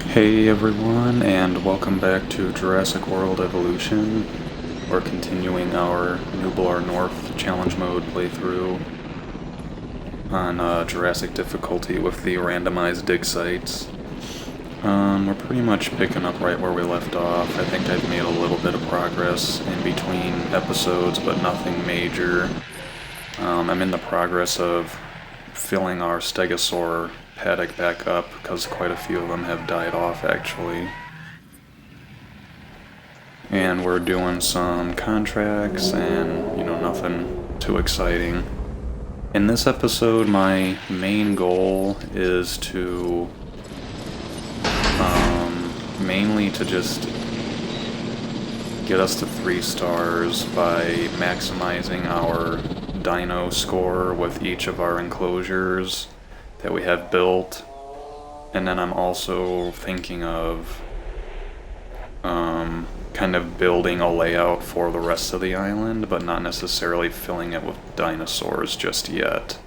Hey everyone, and welcome back to Jurassic World Evolution. We're continuing our Nublar North challenge mode playthrough on Jurassic difficulty with the randomized dig sites. We're pretty much picking up right where we left off. I think I've made a little bit of progress in between episodes, but nothing major. I'm in the progress of filling our stegosaur paddock back up because quite a few of them have died off actually. And we're doing some contracts and, nothing too exciting. In this episode, my main goal is to mainly to just get us to 3 stars by maximizing our dino score with each of our enclosures that we have built. And then I'm also thinking of kind of building a layout for the rest of the island, but not necessarily filling it with dinosaurs just yet.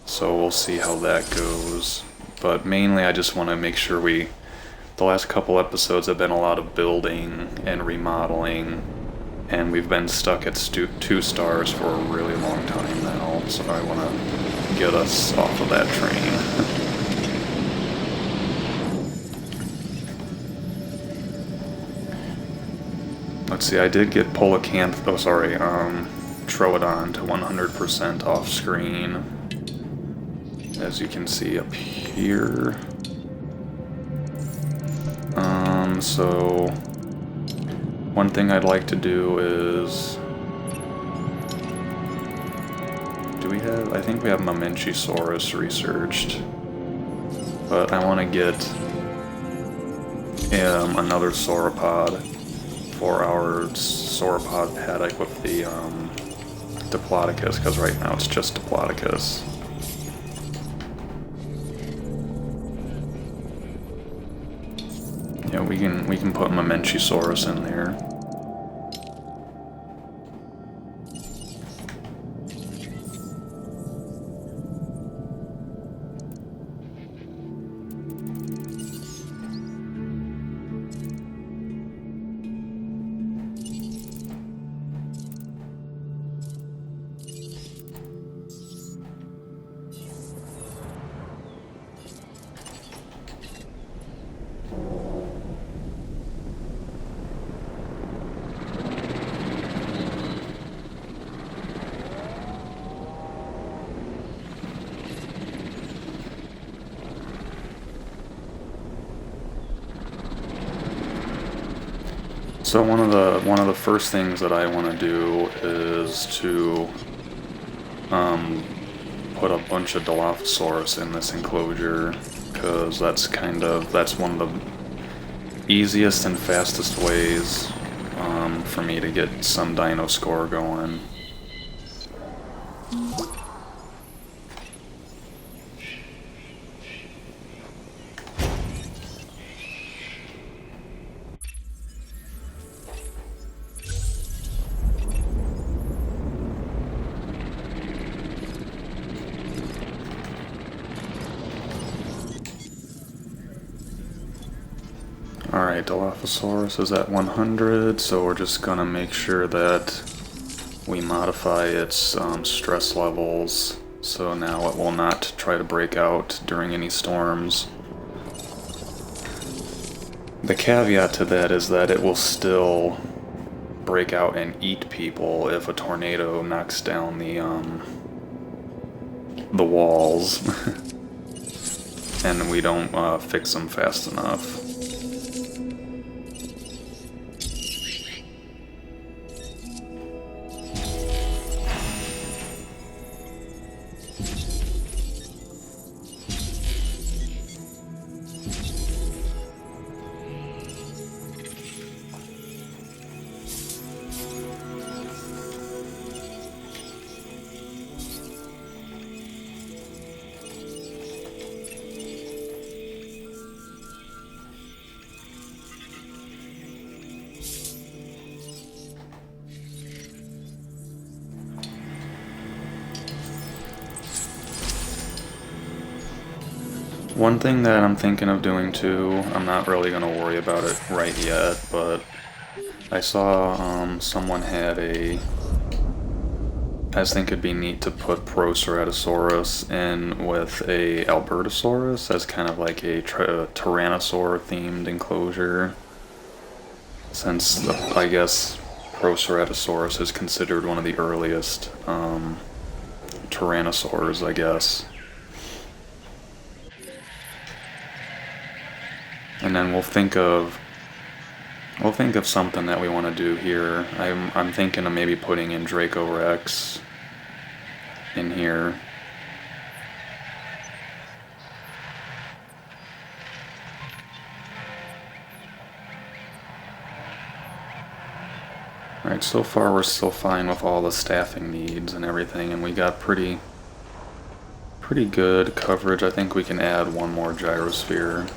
So we'll see how that goes. But mainly I just want to make sure the last couple episodes have been a lot of building and remodeling, and we've been stuck at 2 stars for a really long time now, so I want to get us off of that train. Let's see, I did get Troodon to 100% off screen, as you can see up here. So one thing I'd like to do is, I think we have Mamenchisaurus researched, but I want to get another sauropod for our sauropod paddock with the Diplodocus, because right now it's just Diplodocus. Yeah, we can put Mamenchisaurus in there. So one of the first things that I want to do is to put a bunch of Dilophosaurus in this enclosure, because that's one of the easiest and fastest ways for me to get some dino score going. Alright, Dilophosaurus is at 100, so we're just gonna make sure that we modify its stress levels, so now it will not try to break out during any storms. The caveat to that is that it will still break out and eat people if a tornado knocks down the walls and we don't fix them fast enough. One thing that I'm thinking of doing too, I'm not really going to worry about it right yet, but I saw someone had a... I just think it'd be neat to put Proceratosaurus in with a Albertosaurus as kind of like a Tyrannosaur themed enclosure. Since I guess Proceratosaurus is considered one of the earliest Tyrannosaurs, I guess. And then we'll think of something that we want to do here. I'm thinking of maybe putting in Draco Rex in here. Alright, so far we're still fine with all the staffing needs and everything, and we got pretty good coverage. I think we can add one more gyrosphere.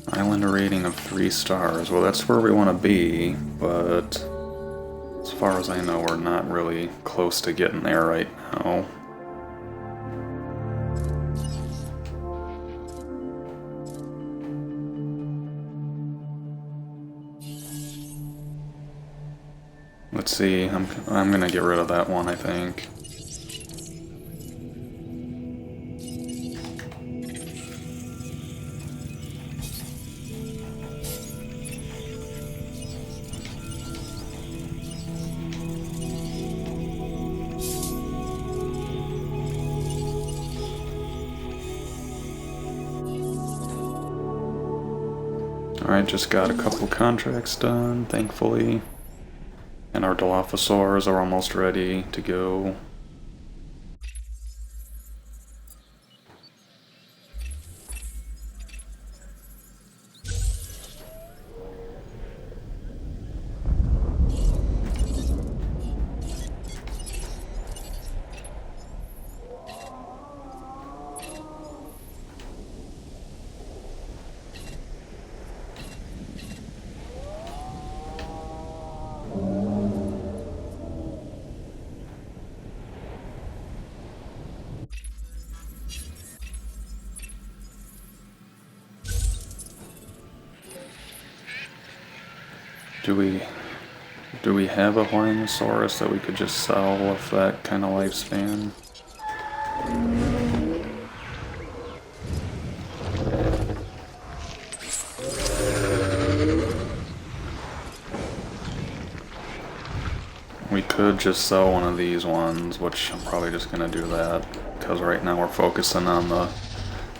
Island rating of 3 stars. Well, that's where we want to be, but as far as I know, we're not really close to getting there right now. Let's see, I'm gonna get rid of that one, I think. Alright, just got a couple contracts done, thankfully. And our Dilophosaurs are almost ready to go. Do we have a Huaynosaurus that we could just sell with that kind of lifespan? We could just sell one of these ones, which I'm probably just gonna do that, because right now we're focusing on the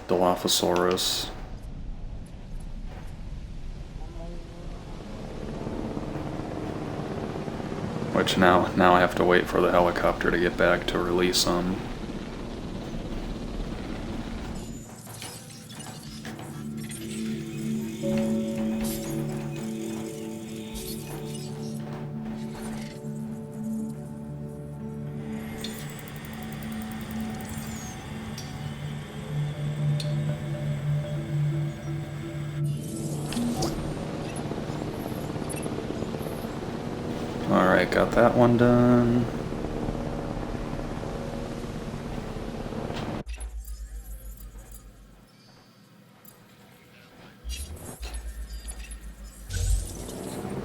Dilophosaurus. Which now I have to wait for the helicopter to get back to release them. Alright, got that one done.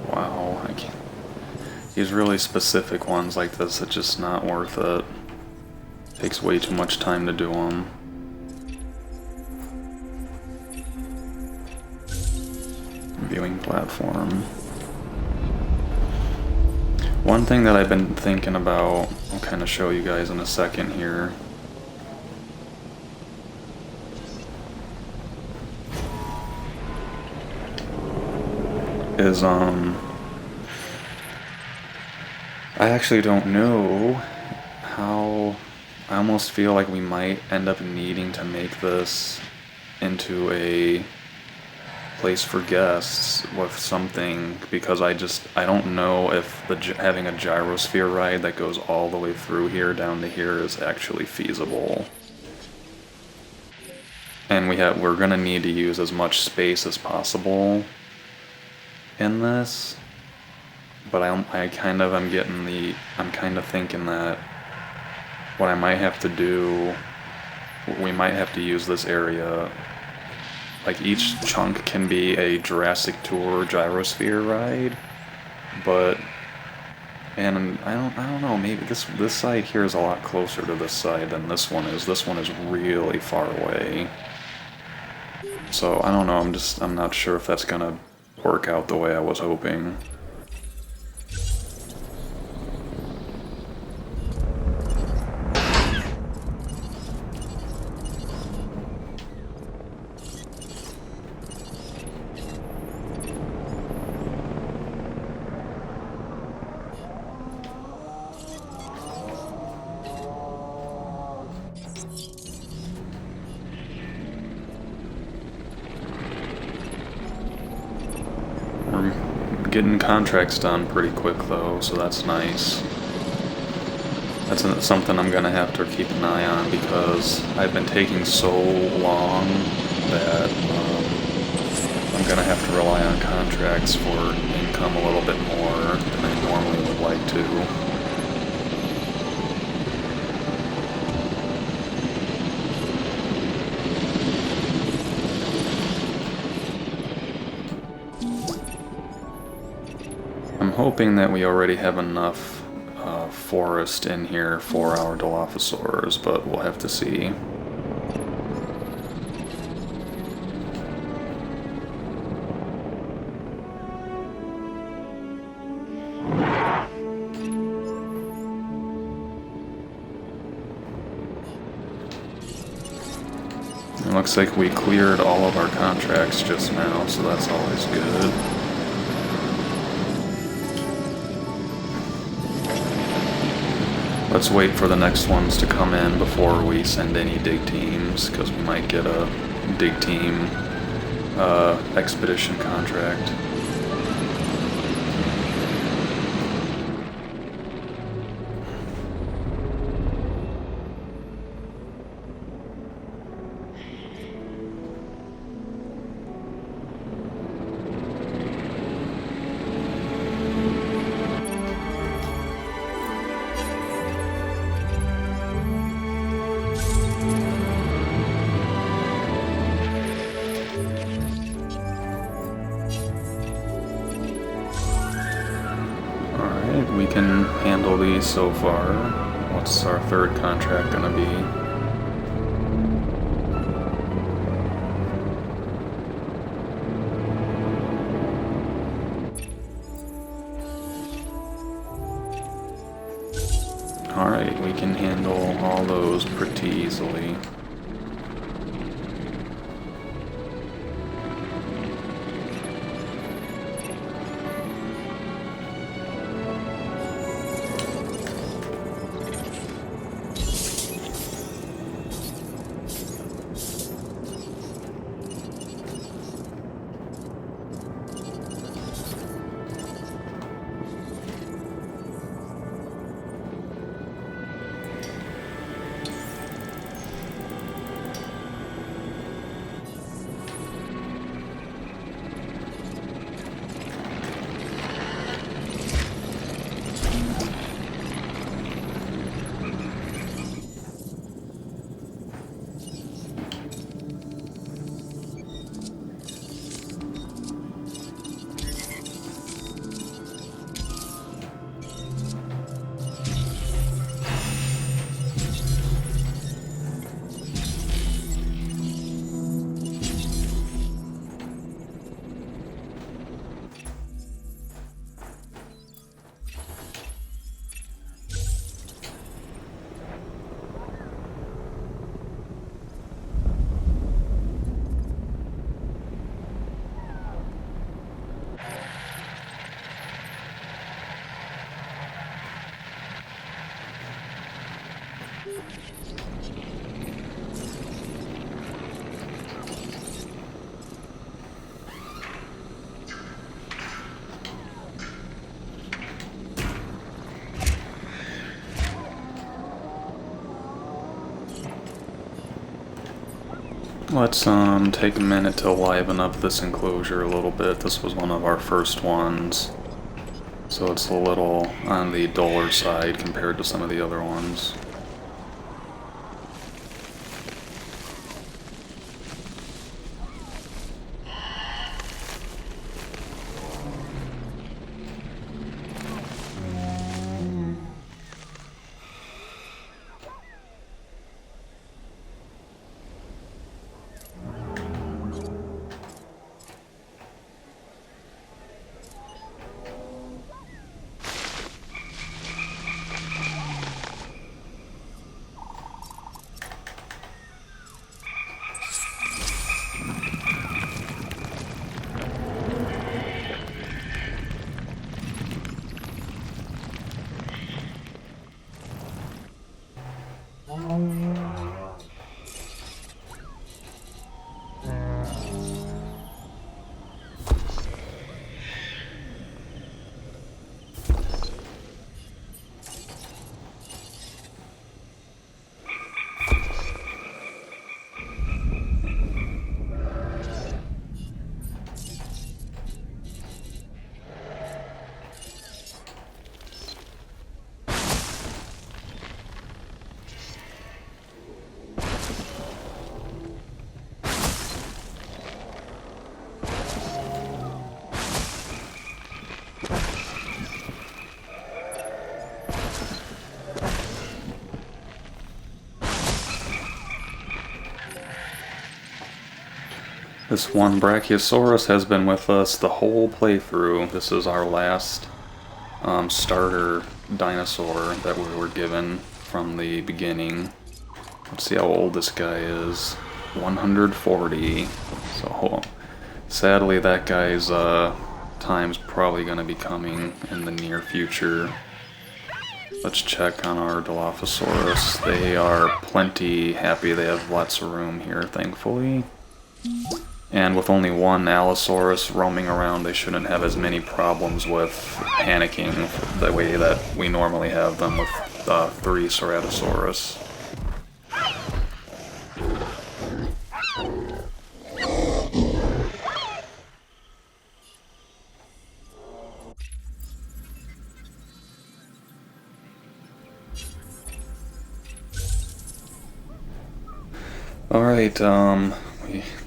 Wow, I can't. These really specific ones like this, it's just not worth it. Takes way too much time to do them. Viewing platform. One thing that I've been thinking about, I'll kind of show you guys in a second here, is I actually don't know how. I almost feel like we might end up needing to make this into a place for guests with something, because I don't know if having a gyrosphere ride that goes all the way through here down to here is actually feasible. And we're gonna need to use as much space as possible in this. But I'm kind of thinking that what I might have to do, we might have to use this area. Like, each chunk can be a Jurassic Tour gyrosphere ride, and I don't know, maybe this side here is a lot closer to this side than this one is. This one is really far away. So I don't know, I'm not sure if that's gonna work out the way I was hoping. We're getting contracts done pretty quick though, so that's nice. That's something I'm gonna have to keep an eye on, because I've been taking so long that I'm gonna have to rely on contracts for income a little bit more than I normally would like to. I'm hoping that we already have enough forest in here for our Dilophosaurs, but we'll have to see. It looks like we cleared all of our contracts just now, so that's always good. Let's wait for the next ones to come in before we send any dig teams, because we might get a dig team expedition contract. We can handle these so far. What's our third contract gonna be? Alright, we can handle all those pretty easily. Let's take a minute to liven up this enclosure a little bit. This was one of our first ones, so it's a little on the duller side compared to some of the other ones. This one Brachiosaurus has been with us the whole playthrough. This is our last starter dinosaur that we were given from the beginning. Let's see how old this guy is. 140. So sadly that guy's time's probably going to be coming in the near future. Let's check on our Dilophosaurus. They are plenty happy. They have lots of room here, thankfully. And with only one Allosaurus roaming around, they shouldn't have as many problems with panicking the way that we normally have them with 3 Ceratosaurus. Alright,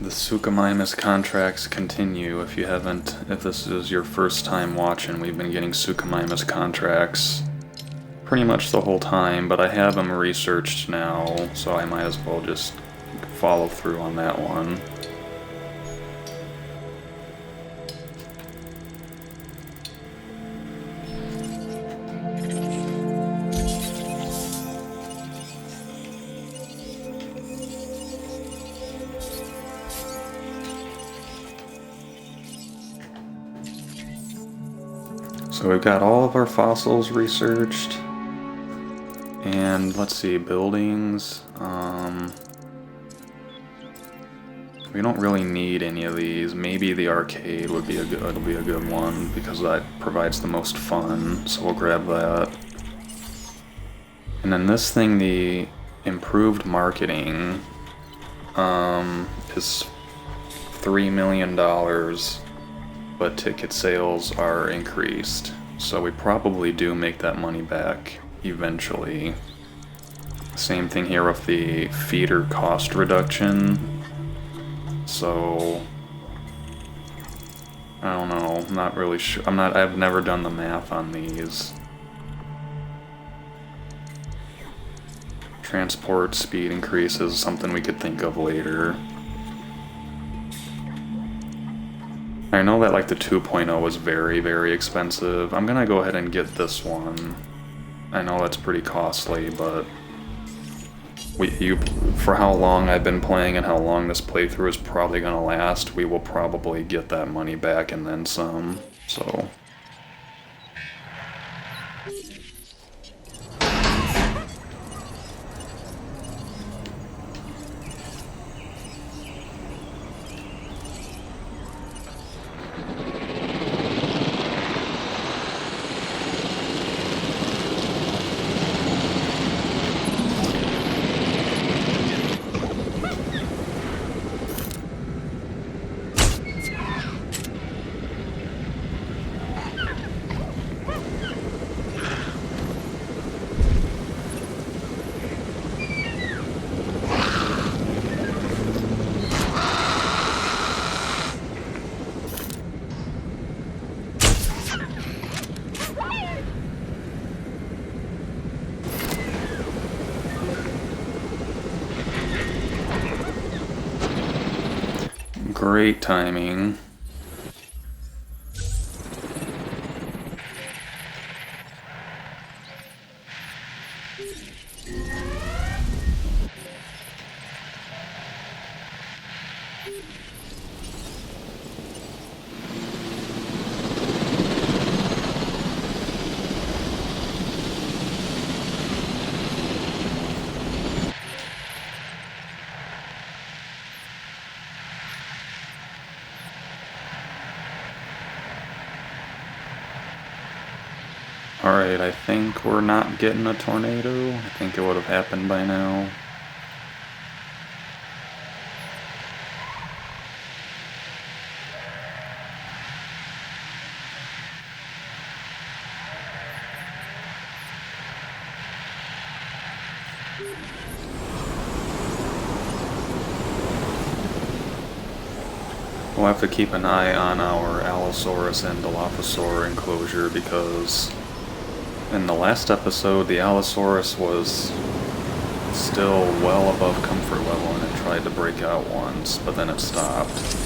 the Suchomimus contracts continue. If this is your first time watching, we've been getting Suchomimus contracts pretty much the whole time, but I have them researched now, so I might as well just follow through on that one. So we've got all of our fossils researched, and let's see, buildings, we don't really need any of these. Maybe the arcade would be a good one, because that provides the most fun, so we'll grab that. And then this thing, the improved marketing, is $3 million. But ticket sales are increased, so we probably do make that money back eventually. Same thing here with the feeder cost reduction. So I don't know, I'm not really sure. I've never done the math on these. Transport speed increases, something we could think of later. I know that like the 2.0 was very, very expensive. I'm gonna go ahead and get this one. I know that's pretty costly, but for how long I've been playing and how long this playthrough is probably gonna last, we will probably get that money back and then some, so. Great timing. Alright, I think we're not getting a tornado. I think it would have happened by now. We'll have to keep an eye on our Allosaurus and Dilophosaur enclosure because in the last episode the Allosaurus was still well above comfort level and it tried to break out once, but then it stopped.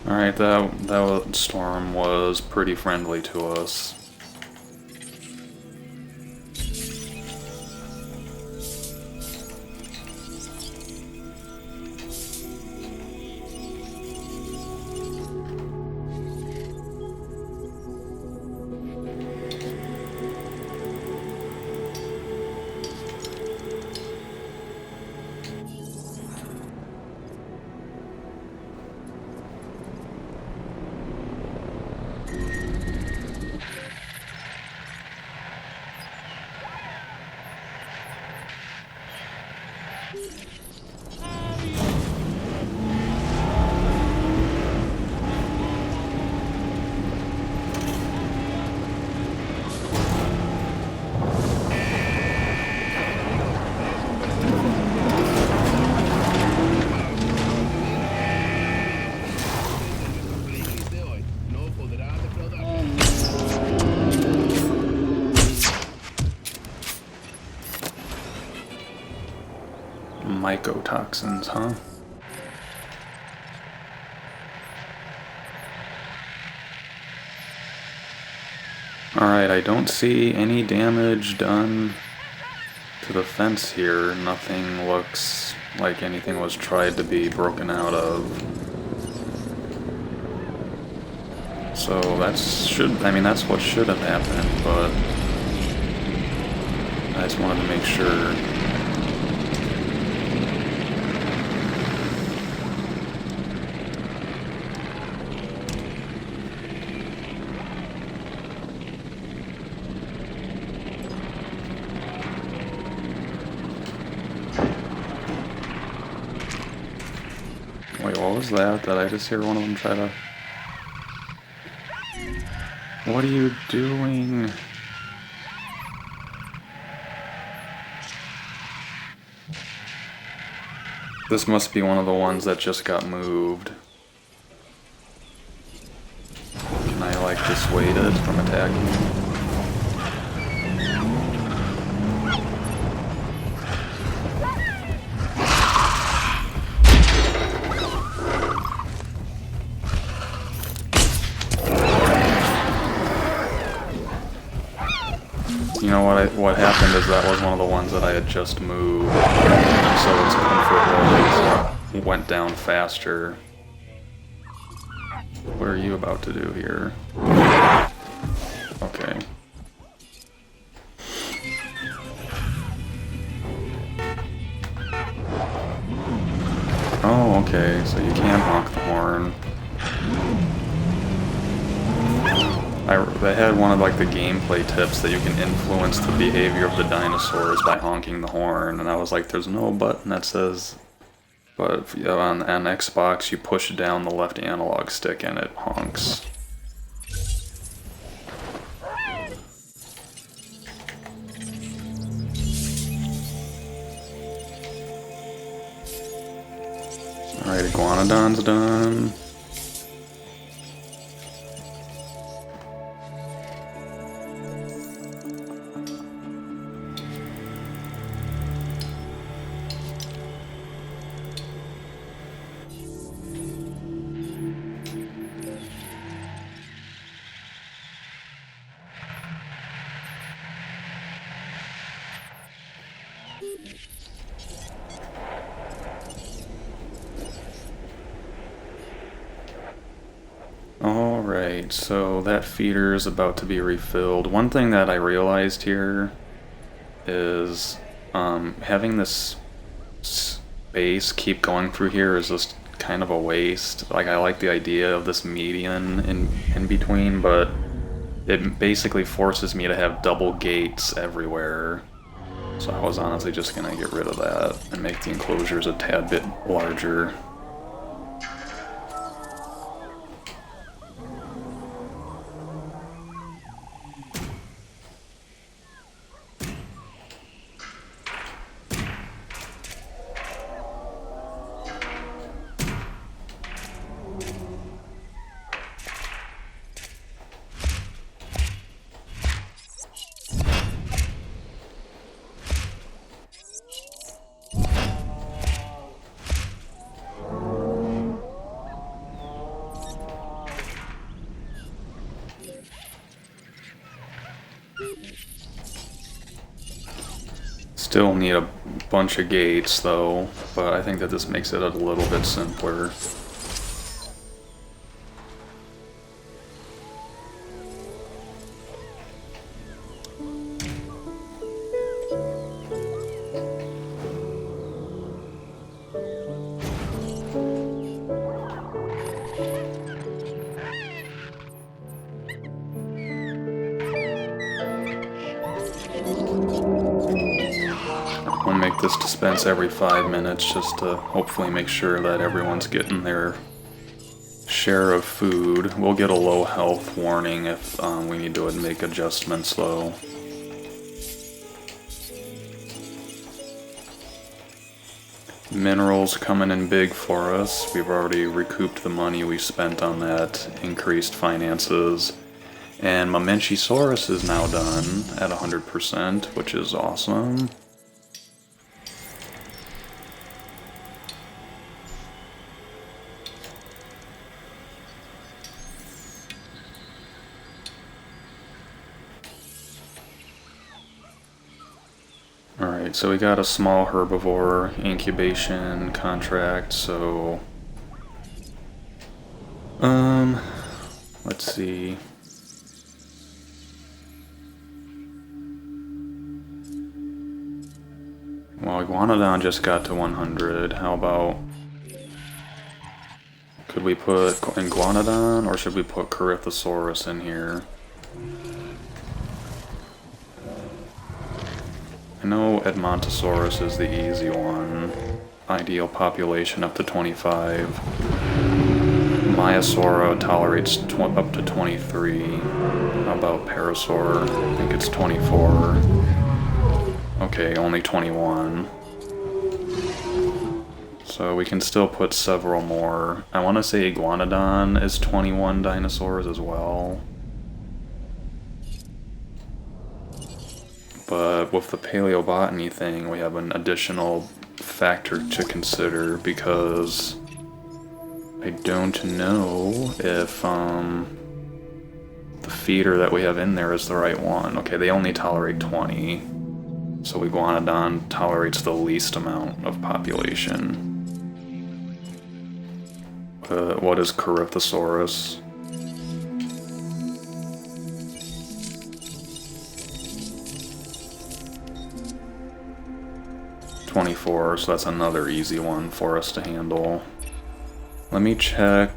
Alright, that storm was pretty friendly to us. Mycotoxins, huh? Alright, I don't see any damage done to the fence here. Nothing looks like anything was tried to be broken out of. So that's what should have happened, but I just wanted to make sure. Wait, what was that? Did I just hear one of them try to... What are you doing? This must be one of the ones that just got moved. Can I, like, dissuade it from attacking? You know what happened is that was one of the ones that I had just moved, so its comfort levels went down faster. What are you about to do here? Okay. Oh, okay, so you can honk the horn. They had one of like the gameplay tips that you can influence the behavior of the dinosaurs by honking the horn, and I was like, there's no button that says, but if you, on Xbox you push down the left analog stick and it honks. Alright, Iguanodon's done. Alright, so that feeder is about to be refilled. One thing that I realized here is having this space keep going through here is just kind of a waste. Like, I like the idea of this median in between, but it basically forces me to have double gates everywhere. So I was honestly just gonna get rid of that and make the enclosures a tad bit larger. Still need a bunch of gates though, but I think that this makes it a little bit simpler. We'll make this dispense every 5 minutes just to hopefully make sure that everyone's getting their share of food. We'll get a low health warning if we need to make adjustments though. Minerals coming in big for us. We've already recouped the money we spent on that increased finances. And Mamenchisaurus is now done at 100%, which is awesome. Alright, so we got a small herbivore incubation contract, so... let's see... Well, Iguanodon just got to 100, how about... Could we put Iguanodon, or should we put Corythosaurus in here? I know Edmontosaurus is the easy one. Ideal population up to 25. Maiasaura tolerates up to 23. How about Parasaur? I think it's 24. Okay, only 21. So we can still put several more. I want to say Iguanodon is 21 dinosaurs as well. But with the paleobotany thing, we have an additional factor to consider because I don't know if the feeder that we have in there is the right one. Okay, they only tolerate 20. So Iguanodon tolerates the least amount of population. What is Coryphosaurus? $24, so that's another easy one for us to handle. Let me check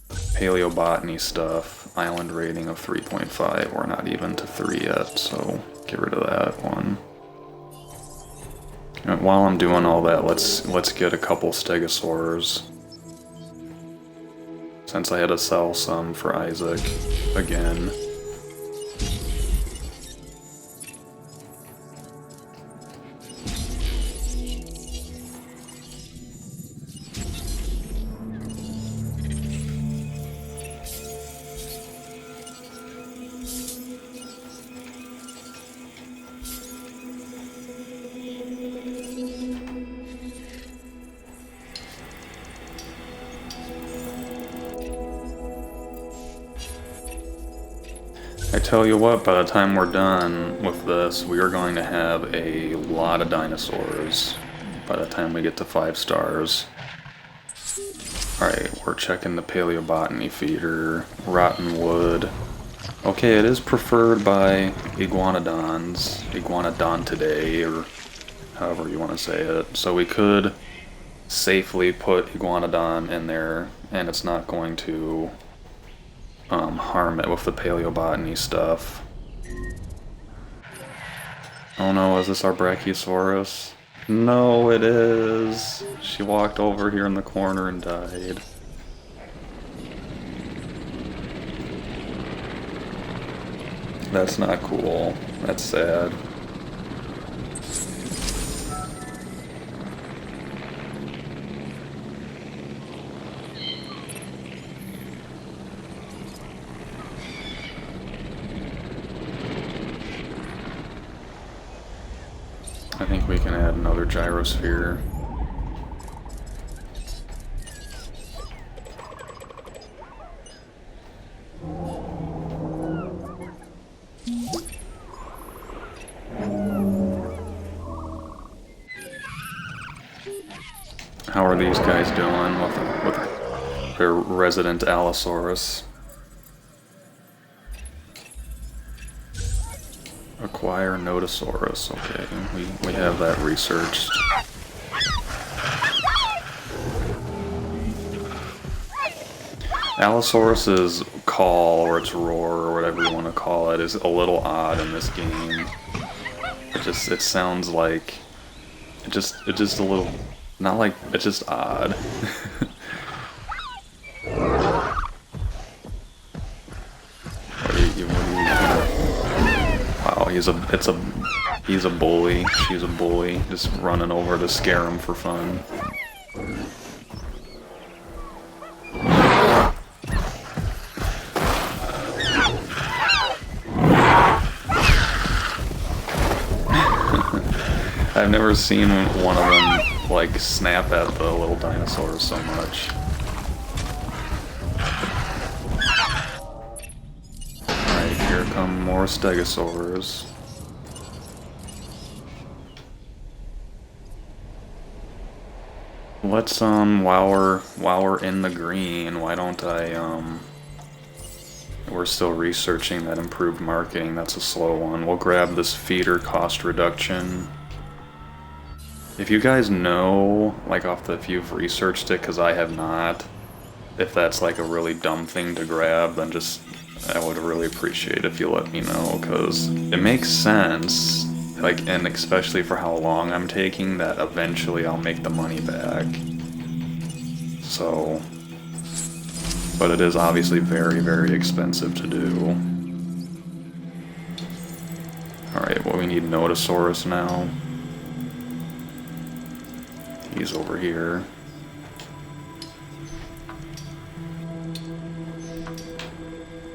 paleobotany stuff. Island rating of 3.5. We're not even to 3 yet, so get rid of that one. And while I'm doing all that, let's get a couple stegosaurs. Since I had to sell some for Isaac again. I tell you what, by the time we're done with this, we are going to have a lot of dinosaurs by the time we get to 5 stars. Alright, we're checking the paleobotany feeder. Rotten wood. Okay, it is preferred by iguanodons. Iguanodontidae, or however you want to say it. So we could safely put iguanodon in there, and it's not going to harm it with the paleobotany stuff. Oh no, is this our Brachiosaurus? No, it is! She walked over here in the corner and died. That's not cool. That's sad. I think we can add another gyrosphere. How are these guys doing with their resident Allosaurus? Acquire Notosaurus. Okay, we have that researched. Allosaurus's call, or its roar, or whatever you want to call it, is a little odd in this game. It sounds like it just a little, not like, it's just odd. Wow, he's a bully. She's a bully, just running over to scare him for fun. I've never seen one of them like snap at the little dinosaurs so much. Alright, here come more stegosaurs. Let's while we're in the green, why don't I we're still researching that improved marketing. That's a slow one. We'll grab this feeder cost reduction. If you guys know, like if you've researched it, because I have not, if that's like a really dumb thing to grab, then just, I would really appreciate if you let me know, because it makes sense, like, and especially for how long I'm taking, that eventually I'll make the money back. So, but it is obviously very, very expensive to do. Alright, well, we need Notosaurus now. He's over here.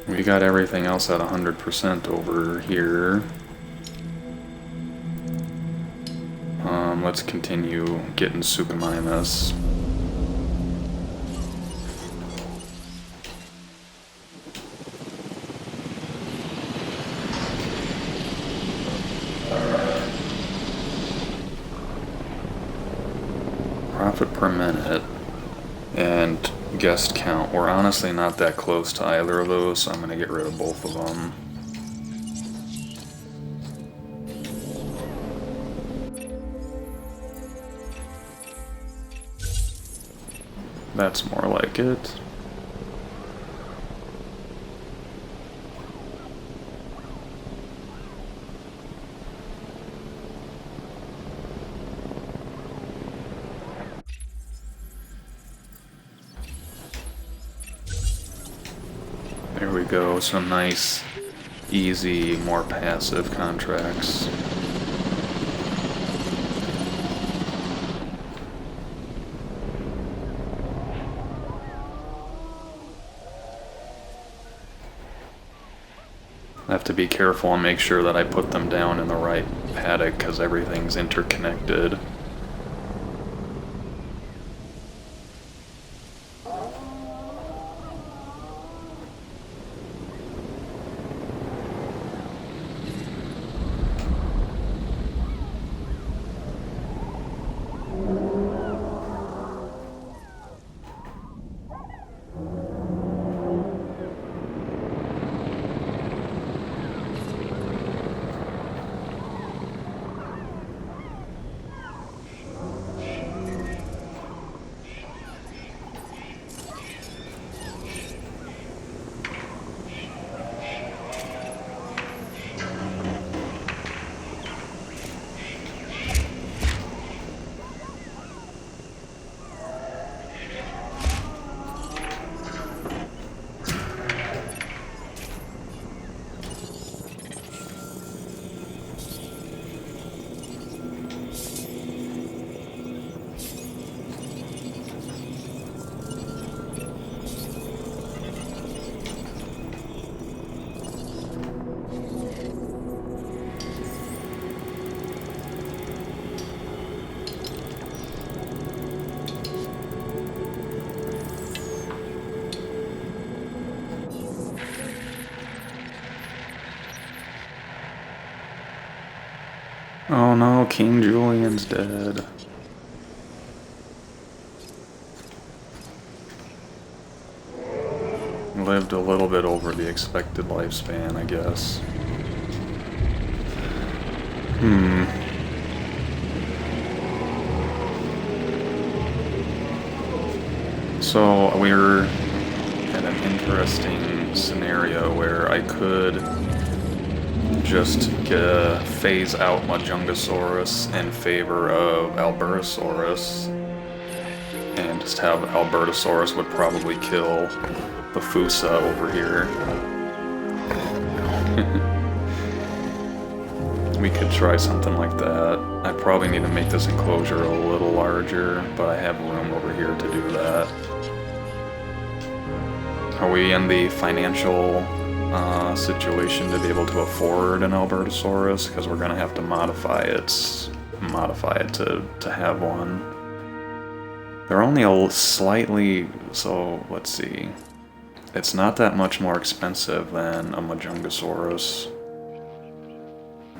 We got everything else at 100% over here. Let's continue getting Suchomimus. profit per minute and guest count. We're honestly not that close to either of those, so I'm going to get rid of both of them. That's more like it. There we go, some nice, easy, more passive contracts. I have to be careful and make sure that I put them down in the right paddock because everything's interconnected. Oh no, King Julian's dead. Lived a little bit over the expected lifespan, I guess. So we're at an interesting scenario where I could just phase out Majungasaurus in favor of Albertosaurus, and just have Albertosaurus would probably kill the Fusa over here. We could try something like that. I probably need to make this enclosure a little larger, but I have room over here to do that. Are we in the financial situation to be able to afford an Albertosaurus? Because we're gonna have to modify it to have one. They're only a slightly, so let's see. It's not that much more expensive than a Majungasaurus.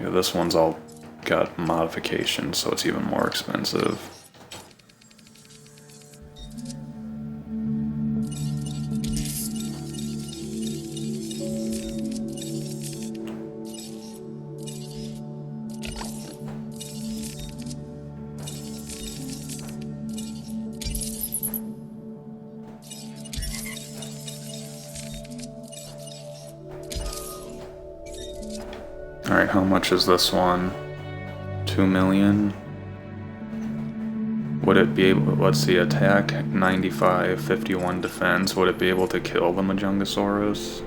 Yeah, this one's all got modifications, so it's even more expensive. Alright, how much is this one? 2 million? Would it be able, let's see, attack 95, 51 defense, would it be able to kill the Majungasaurus?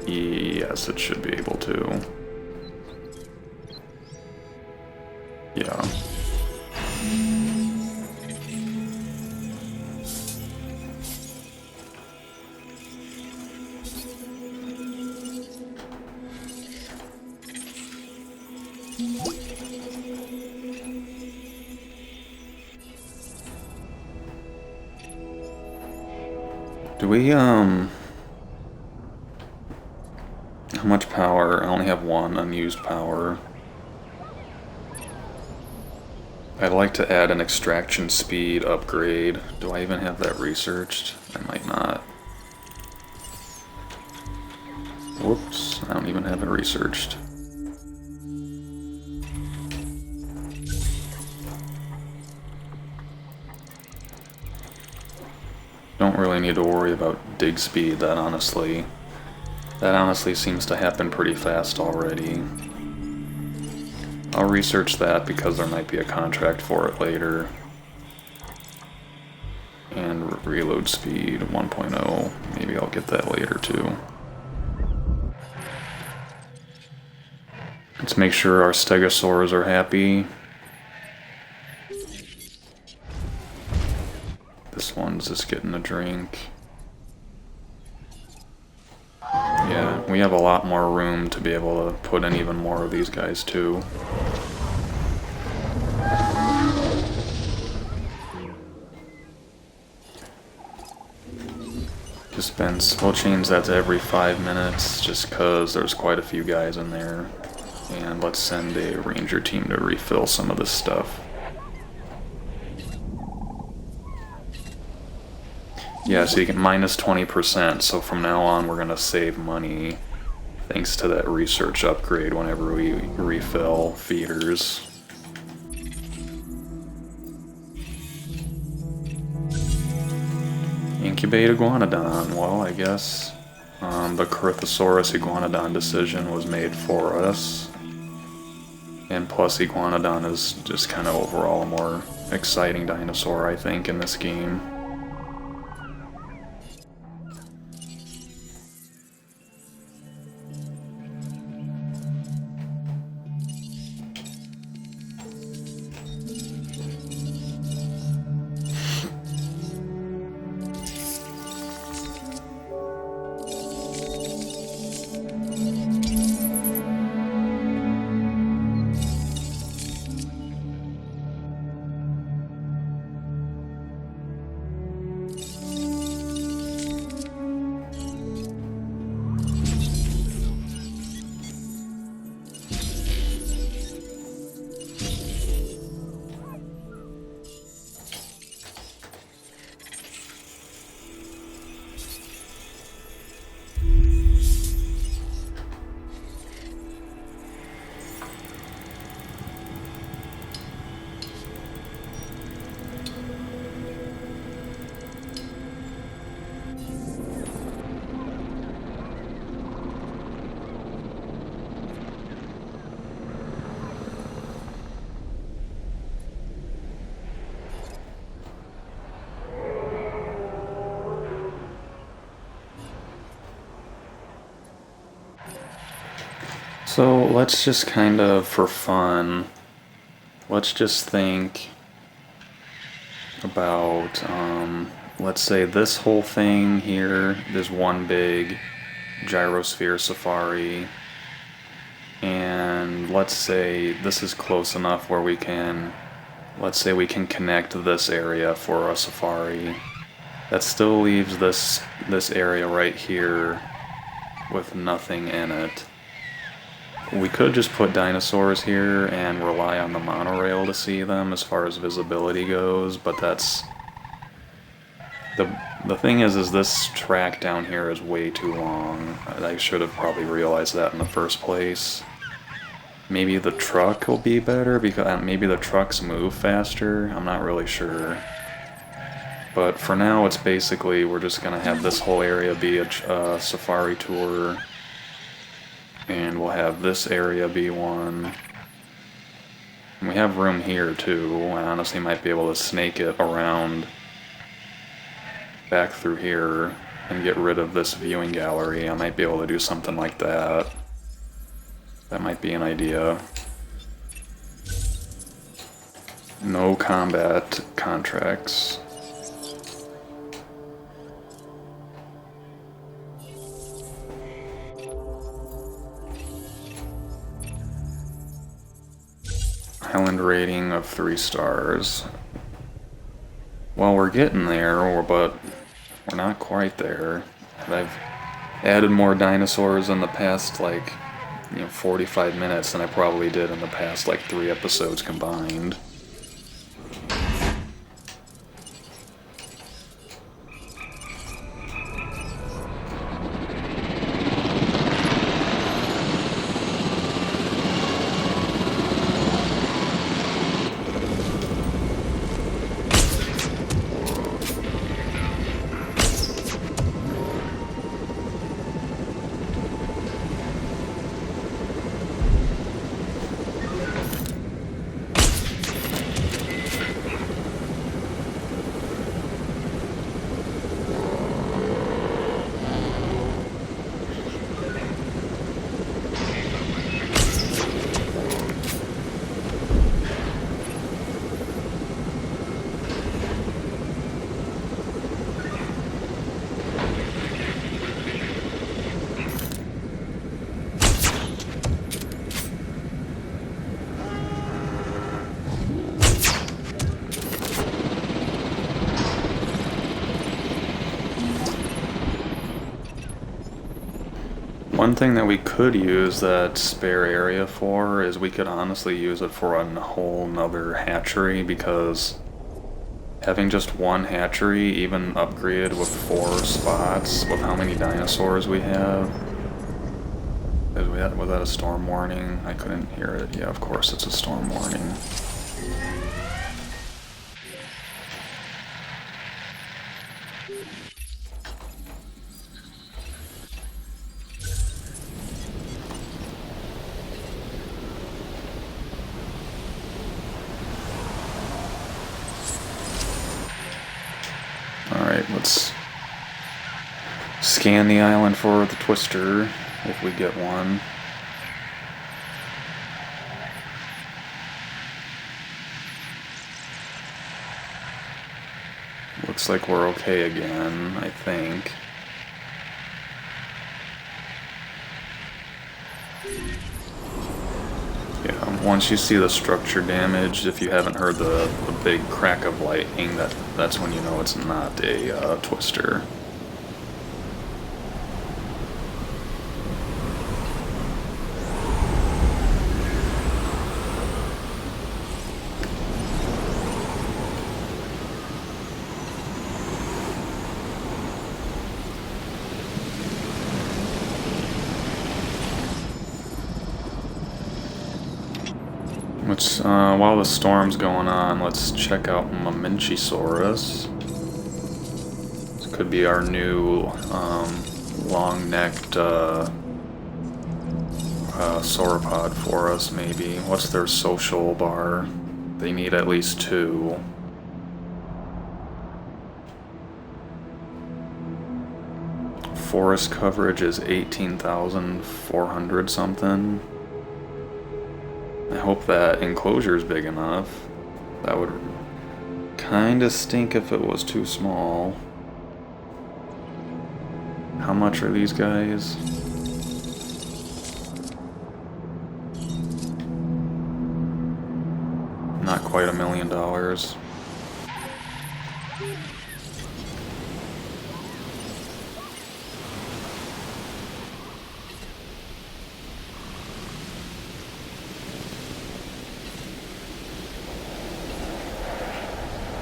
Yes, it should be able to. Yeah. Do we, how much power? I only have one unused power. I'd like to add an extraction speed upgrade. Do I even have that researched? I might not. Whoops, I don't even have it researched. Don't really need to worry about dig speed, that honestly seems to happen pretty fast already. I'll research that because there might be a contract for it later. And reload speed 1.0, maybe I'll get that later too. Let's make sure our stegosaurs are happy. This one's just getting a drink. Yeah, we have a lot more room to be able to put in even more of these guys too. We'll change that to every 5 minutes just because there's quite a few guys in there. And let's send a ranger team to refill some of this stuff. Yeah, so you get minus 20%, so from now on we're going to save money thanks to that research upgrade whenever we refill feeders. Incubate Iguanodon. Well, I guess the Corythosaurus Iguanodon decision was made for us. And plus Iguanodon is just kind of overall a more exciting dinosaur, I think, in this game. So let's just kind of, for fun, let's just think about, let's say this whole thing here is one big gyrosphere safari, and let's say this is close enough where we can, let's say we can connect this area for a safari. That still leaves this area right here with nothing in it. We could just put dinosaurs here and rely on the monorail to see them as far as visibility goes, but that's... The thing is this track down here is way too long. I should have probably realized that in the first place. Maybe the truck will be better, because maybe the trucks move faster, I'm not really sure. But for now it's basically, we're just gonna have this whole area be a safari tour. And we'll have this area be one. And we have room here too. I honestly might be able to snake it around back through here and get rid of this viewing gallery. I might be able to do something like that. That might be an idea. No combat contracts. Island rating of 3 stars. Well, we're getting there, but we're not quite there. I've added more dinosaurs in the past, 45 minutes than I probably did in the past, 3 episodes combined. One thing that we could use that spare area for is we could honestly use it for a whole nother hatchery, because having just one hatchery, even upgraded with 4 spots, with how many dinosaurs we have. Was that a storm warning? I couldn't hear it. Yeah, of course it's a storm warning. Alright, let's scan the island for the twister, if we get one. Looks like we're okay again, I think. Yeah, once you see the structure damage, if you haven't heard the big crack of lightning, that's when you know it's not a twister. While the storm's going on, let's check out Mamenchisaurus. This could be our new long-necked sauropod for us, maybe. What's their social bar? They need at least 2. Forest coverage is 18,400 something. I hope that enclosure is big enough. That would kinda stink if it was too small. How much are these guys? Not quite $1 million.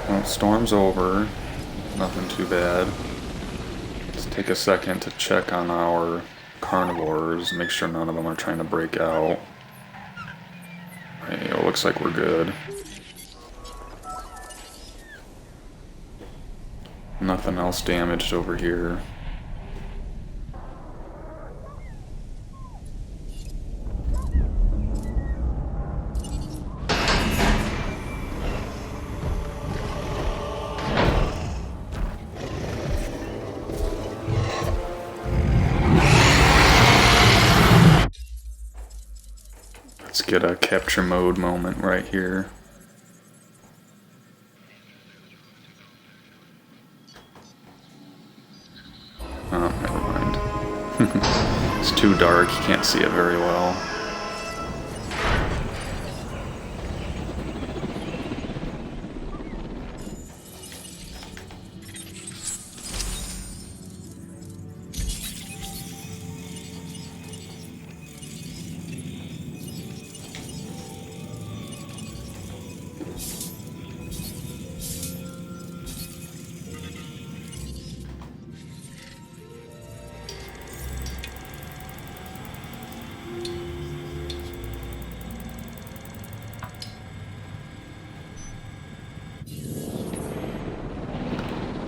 Well, storm's over. Nothing too bad. Let's take a second to check on our carnivores, make sure none of them are trying to break out. Hey, it looks like we're good. Nothing else damaged over here. Let's get a capture mode moment right here. Oh, never mind. It's too dark, you can't see it very well.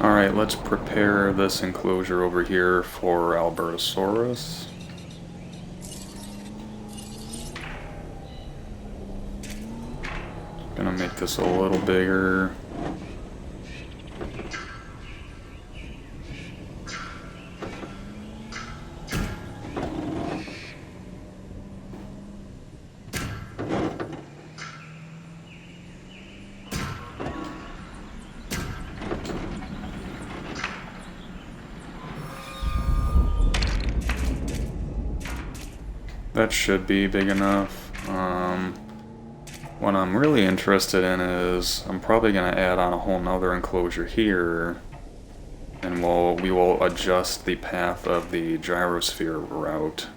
Alright, let's prepare this enclosure over here for Albertosaurus. Gonna make this a little bigger. That should be big enough. What I'm really interested in is I'm probably going to add on a whole nother enclosure here, and we will adjust the path of the gyrosphere route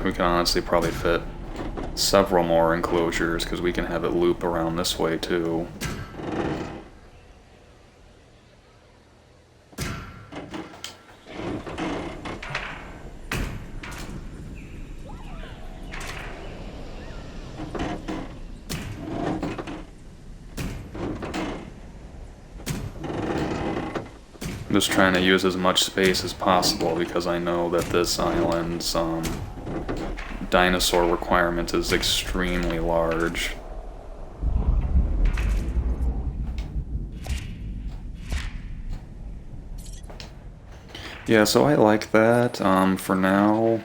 we can honestly probably fit several more enclosures because we can have it loop around this way too. I'm just trying to use as much space as possible because I know that this island's dinosaur requirement is extremely large. Yeah, so I like that. For now,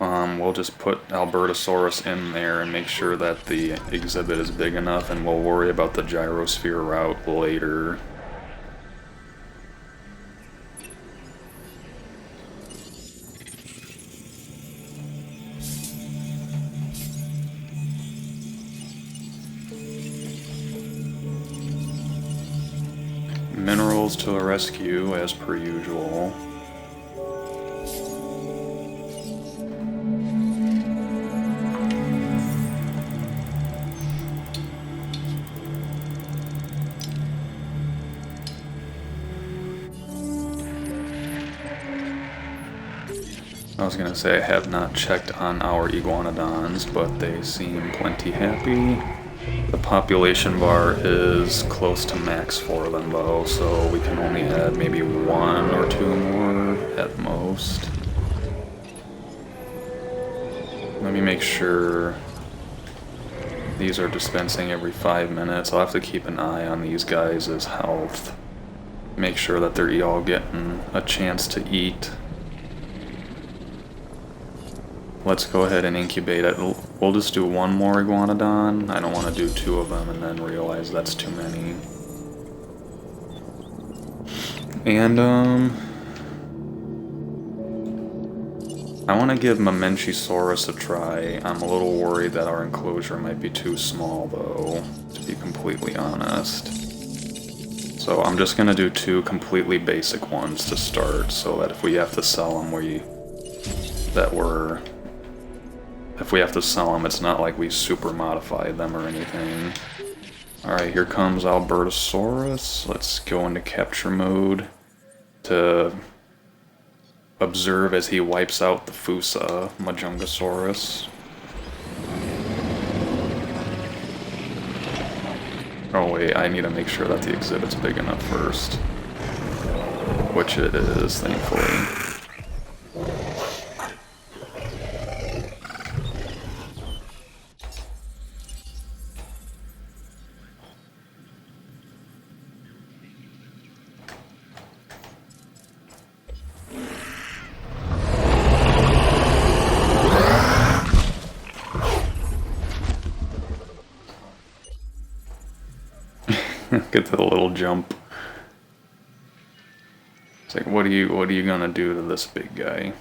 we'll just put Albertosaurus in there and make sure that the exhibit is big enough, and we'll worry about the gyrosphere route later. Minerals to the rescue, as per usual. I was gonna say I have not checked on our iguanodons, but they seem plenty happy. The population bar is close to max for them though, so we can only add maybe 1 or 2 more at most. Let me make sure these are dispensing every 5 minutes. I'll have to keep an eye on these guys' health. Make sure that they're all getting a chance to eat. Let's go ahead and incubate it. We'll just do 1 more iguanodon. I don't want to do 2 of them and then realize that's too many. And, I want to give Mamenchisaurus a try. I'm a little worried that our enclosure might be too small, though, to be completely honest. So I'm just going to do 2 completely basic ones to start, so that if we have to sell them, if we have to sell them, it's not like we super modified them or anything. Alright, here comes Albertosaurus. Let's go into capture mode to observe as he wipes out the Fusa Majungasaurus. Oh wait, I need to make sure that the exhibit's big enough first. Which it is, thankfully. Get the little jump. It's like, what are you gonna do to this big guy?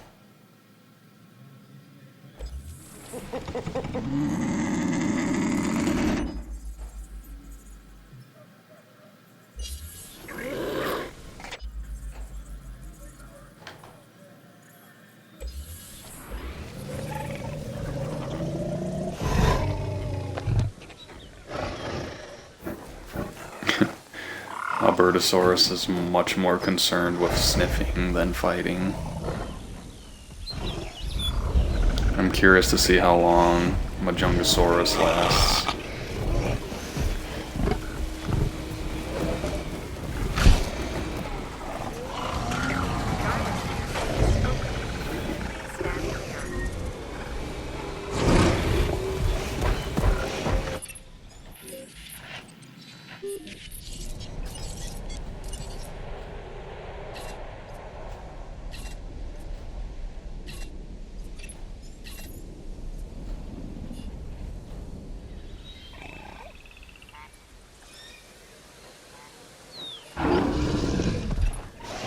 Albertosaurus is much more concerned with sniffing than fighting. I'm curious to see how long Majungasaurus lasts.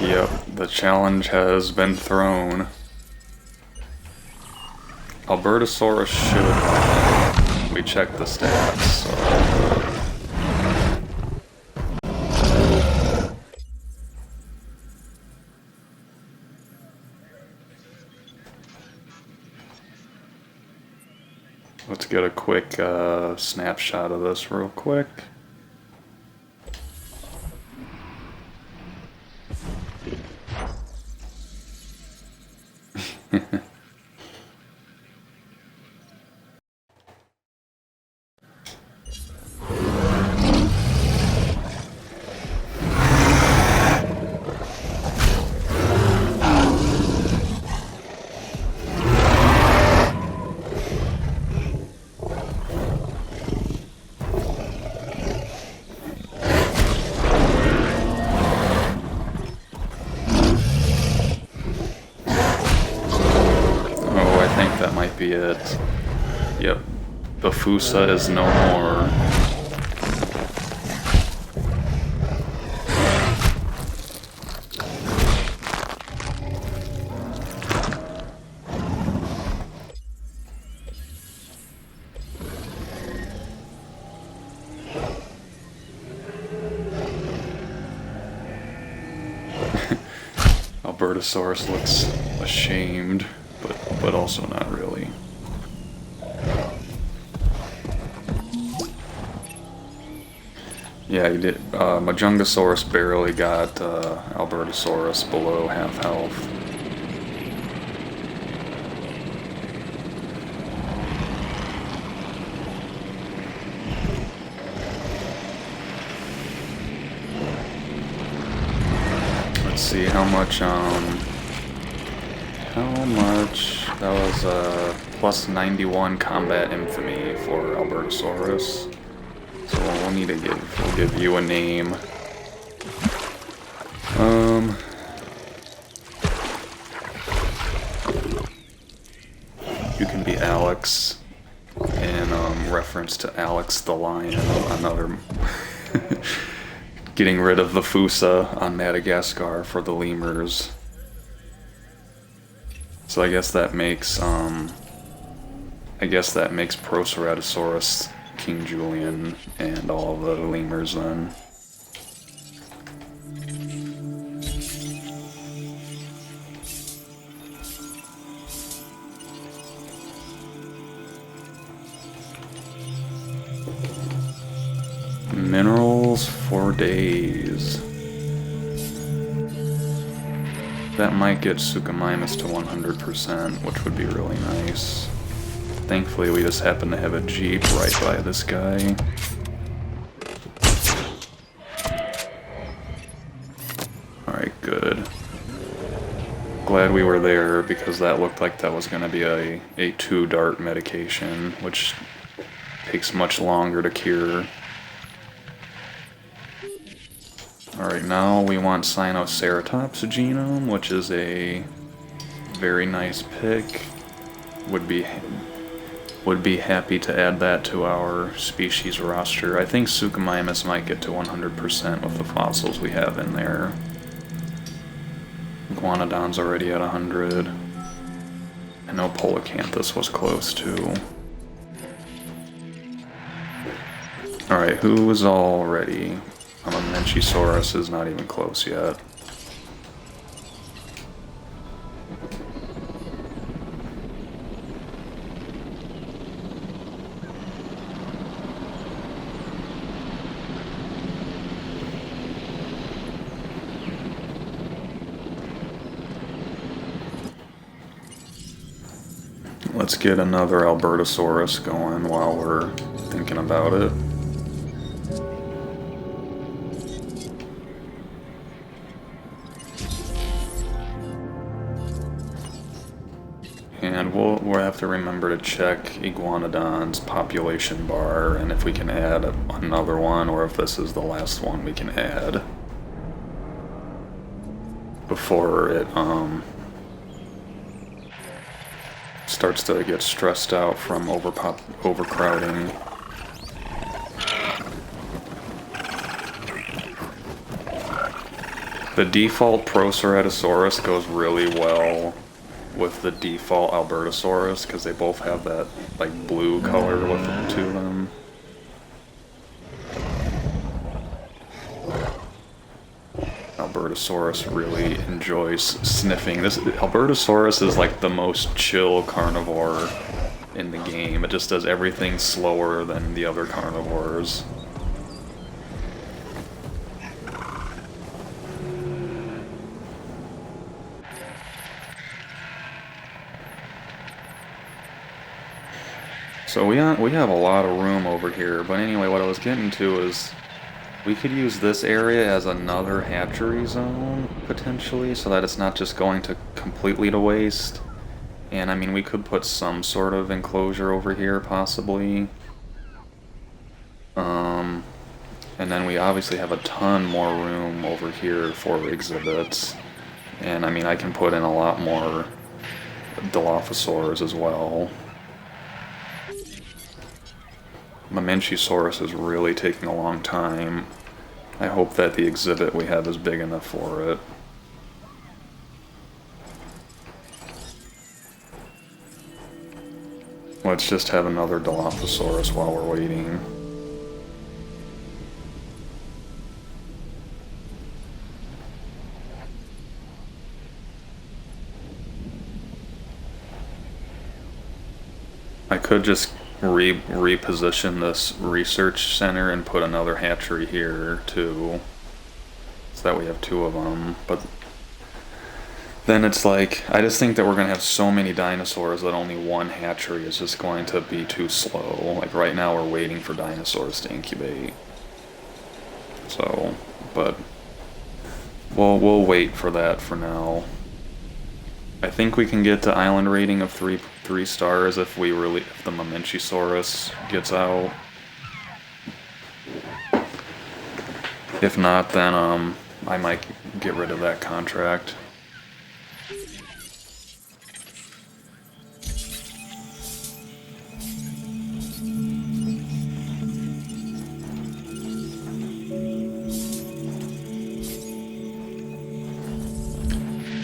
Yep, the challenge has been thrown. Albertosaurus should. We checked the stats, so. Let's get a quick snapshot of this real quick. Be it. Yep. The Fusa is no more. Albertosaurus looks ashamed, but also not really. Yeah, he did. Majungasaurus barely got Albertosaurus below half health. Let's see how much. That was plus 91 combat infamy for Albertosaurus. So we'll need to give you a name. You can be Alex in reference to Alex the Lion, another getting rid of the Fusa on Madagascar for the lemurs. So I guess that makes Proceratosaurus King Julian and all of the lemurs then. Minerals for days. That might get Suchomimus to 100%, which would be really nice. Thankfully, we just happen to have a Jeep right by this guy. Alright, good. Glad we were there, because that looked like that was going to be a 2-dart medication, which takes much longer to cure. Alright, now we want Sinoceratops genome, which is a very nice pick. Would be happy to add that to our species roster. I think Suchomimus might get to 100% with the fossils we have in there. Iguanodon's already at 100. I know Polacanthus was close too. Alright, who is all ready? Mamenchisaurus is not even close yet. Let's get another Albertosaurus going while we're thinking about it. And we'll have to remember to check Iguanodon's population bar, and if we can add another one, or if this is the last one we can add before it starts to get stressed out from overcrowding. The default Proceratosaurus goes really well with the default Albertosaurus because they both have that like blue color with them to them. Albertosaurus really enjoys sniffing. This Albertosaurus is like the most chill carnivore in the game. It just does everything slower than the other carnivores. So we have a lot of room over here, but anyway, what I was getting to is we could use this area as another hatchery zone, potentially, so that it's not just going to completely to waste. And I mean, we could put some sort of enclosure over here, possibly. And then we obviously have a ton more room over here for exhibits. And I mean, I can put in a lot more Dilophosaurs as well. Mamenchisaurus is really taking a long time. I hope that the exhibit we have is big enough for it. Let's just have another Dilophosaurus while we're waiting. I could just reposition this research center and put another hatchery here too, so that we have two of them. But then it's like, I just think that we're gonna have so many dinosaurs that only one hatchery is just going to be too slow. Like right now we're waiting for dinosaurs to incubate. So, but we'll wait for that for now. I think we can get to island rating of three stars if the Mamenchisaurus gets out. If not, then I might get rid of that contract.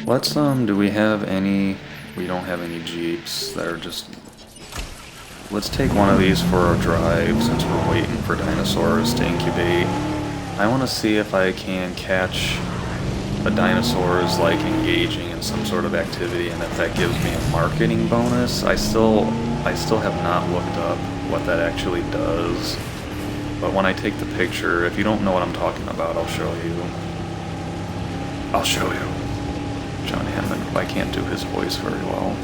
Let's, do we have any... We don't have any Jeeps that are just... Let's take one of these for our drive since we're waiting for dinosaurs to incubate. I want to see if I can catch a dinosaur's like engaging in some sort of activity and if that gives me a marketing bonus. I still have not looked up what that actually does. But when I take the picture, if you don't know what I'm talking about, I'll show you. I'll show you. John Hammond. I can't do his voice very well.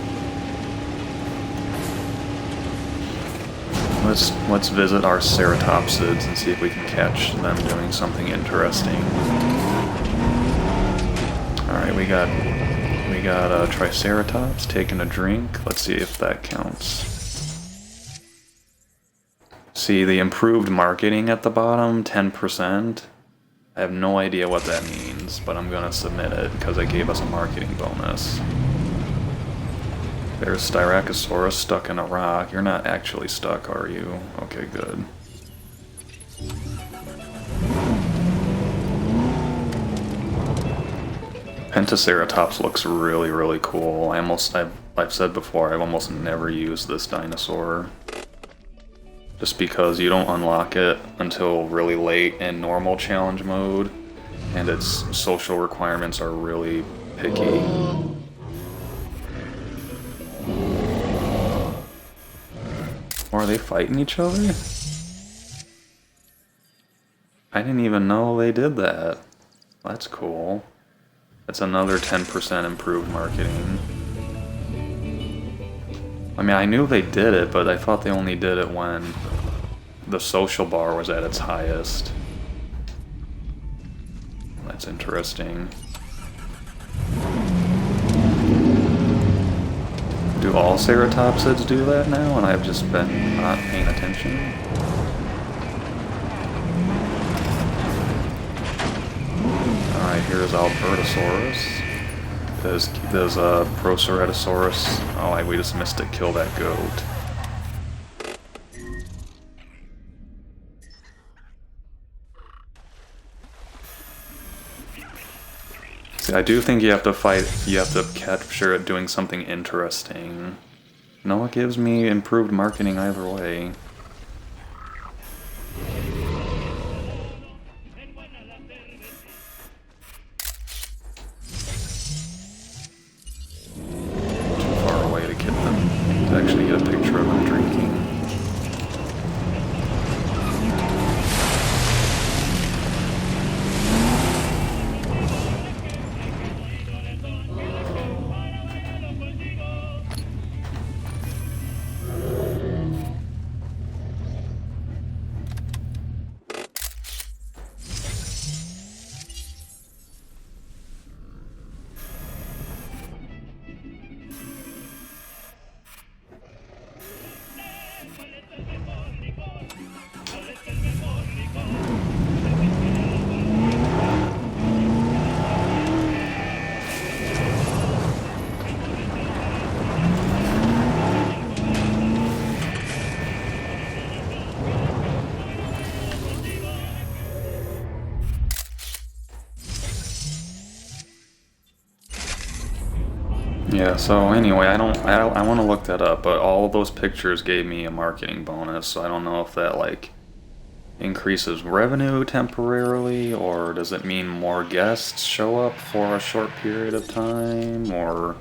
Let's visit our ceratopsids and see if we can catch them doing something interesting. Alright, we got a Triceratops taking a drink. Let's see if that counts. See the improved marketing at the bottom, 10%. I have no idea what that means, but I'm gonna submit it because it gave us a marketing bonus. There's Styracosaurus stuck in a rock. You're not actually stuck, are you? Okay, good. Pentaceratops looks really, really cool. I've said before, I've almost never used this dinosaur. Just because you don't unlock it until really late in normal challenge mode, and its social requirements are really picky. Or are they fighting each other? I didn't even know they did that. That's cool. That's another 10% improved marketing. I mean, I knew they did it, but I thought they only did it when the social bar was at its highest. That's interesting. Do all ceratopsids do that now, and I've just been not paying attention? Alright, here's Albertosaurus. There's Proceratosaurus. Oh, we just missed it. Kill that goat. See, I do think you have to capture it doing something interesting. No, it gives me improved marketing either way. Too far away to actually get a picture of them Yeah, so anyway, I want to look that up, but all of those pictures gave me a marketing bonus, so I don't know if that, like, increases revenue temporarily, or does it mean more guests show up for a short period of time, or...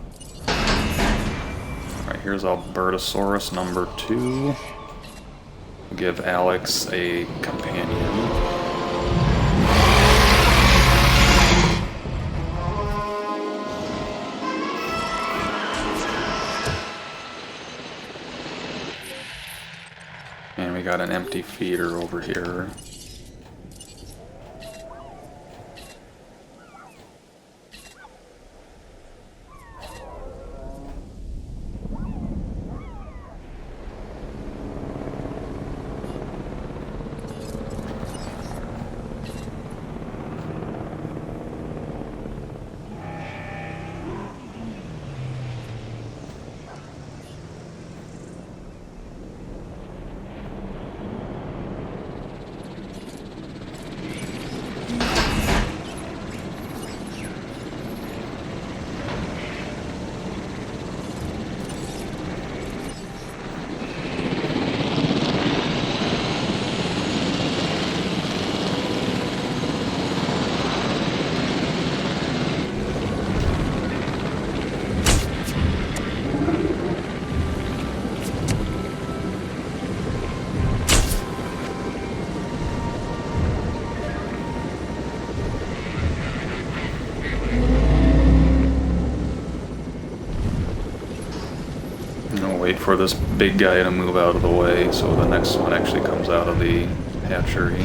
Alright, here's Albertosaurus number 2. Give Alex a companion. And we got an empty feeder over here. Wait for this big guy to move out of the way so the next one actually comes out of the hatchery.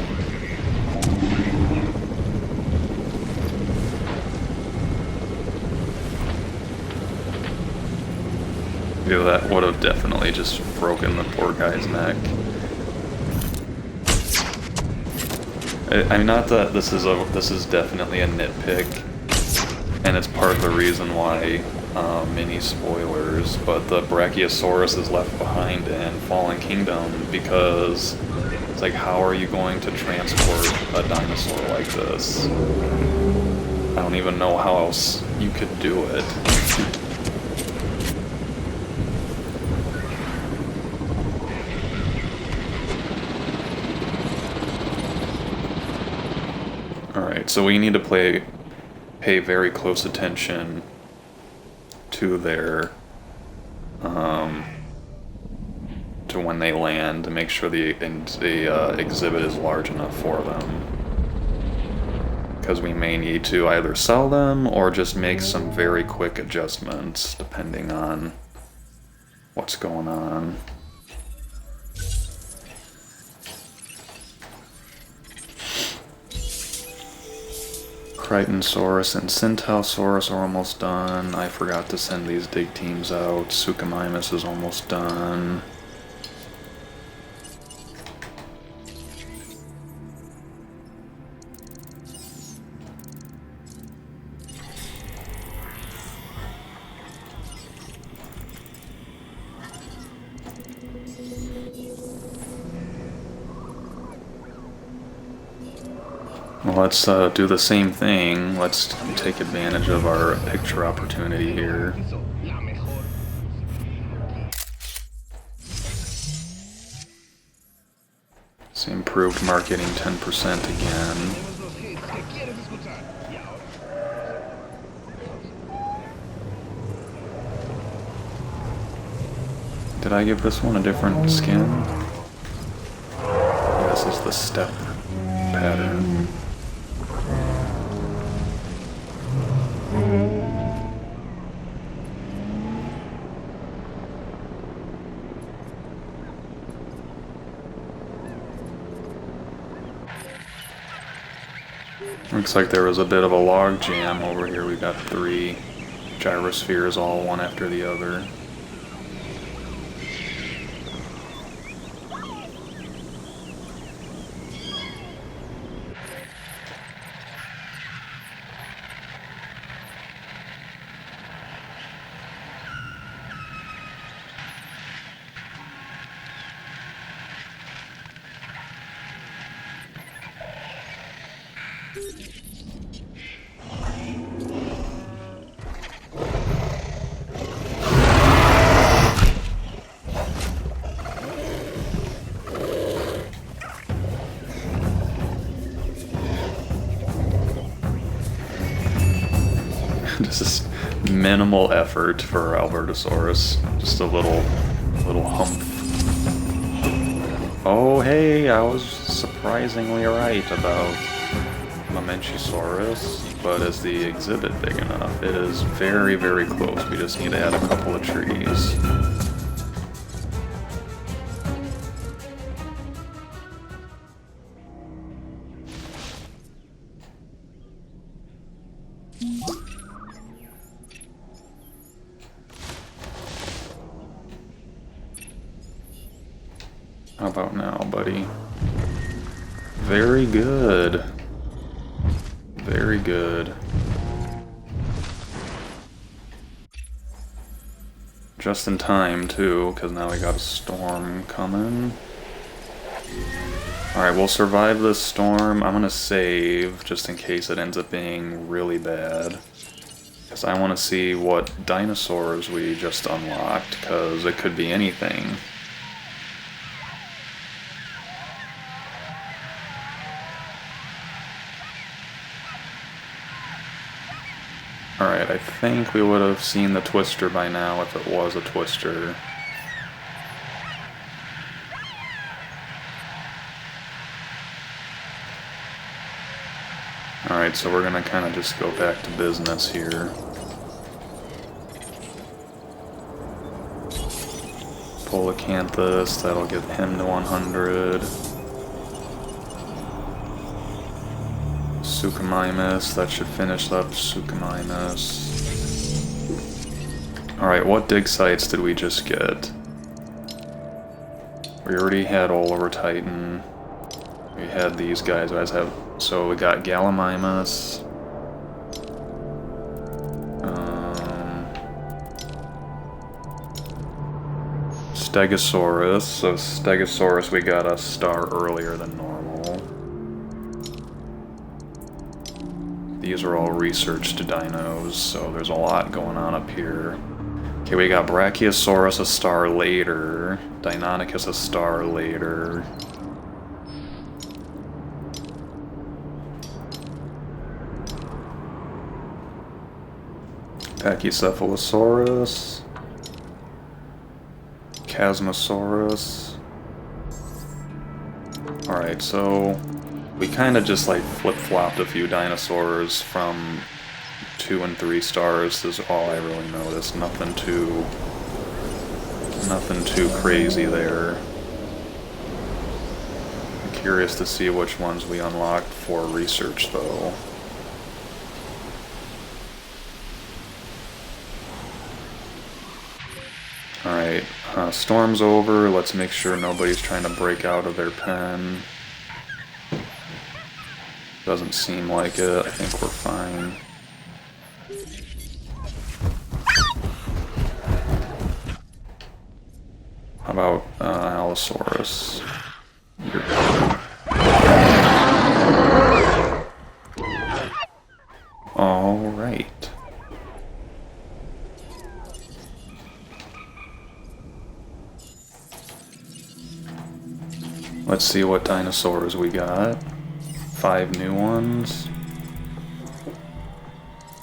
Yeah, that would have definitely just broken the poor guy's neck. I mean, not that this is definitely a nitpick, and it's part of the reason why, mini spoilers, but the Brachiosaurus is left behind in Fallen Kingdom because it's like, how are you going to transport a dinosaur like this? I don't even know how else you could do it. Alright, so we need to pay very close attention to their, to when they land, to make sure the exhibit is large enough for them. Because we may need to either sell them or just make some very quick adjustments depending on what's going on. Crichtonsaurus and Centausaurus are almost done. I forgot to send these dig teams out. Suchomimus is almost done. Well, let's do the same thing. Let's take advantage of our picture opportunity here. It's improved marketing 10% again. Did I give this one a different skin? Yeah, this is the step pattern. Looks like there was a bit of a log jam over here. We got 3 gyrospheres, all one after the other. Just minimal effort for Albertosaurus. Just a little hump. Oh, hey, I was surprisingly right about Mamenchisaurus, but is the exhibit big enough? It is very, very close. We just need to add a couple of trees. How about now, buddy? Very good. Very good. Just in time, too, because now we got a storm coming. Alright, we'll survive this storm. I'm gonna save, just in case it ends up being really bad. Because I want to see what dinosaurs we just unlocked, because it could be anything. Alright, I think we would have seen the twister by now if it was a twister. Alright, so we're gonna kind of just go back to business here. Polacanthus, that'll get him to 100. Suchomimus, that should finish up Suchomimus. Alright, what dig sites did we just get? We already had Oliver Titan. We had these guys. So we got Gallimimus. Stegosaurus. So Stegosaurus, we got a star earlier than normal. These are all researched dinos, so there's a lot going on up here. Okay, we got Brachiosaurus a star later. Deinonychus a star later. Pachycephalosaurus. Chasmosaurus. Alright, so we kind of just like flip-flopped a few dinosaurs from 2 and 3 stars is all I really noticed. Nothing too crazy there. I'm curious to see which ones we unlocked for research though. Alright, storm's over. Let's make sure nobody's trying to break out of their pen. Doesn't seem like it. I think we're fine. How about Allosaurus? All right. Let's see what dinosaurs we got. 5 new ones.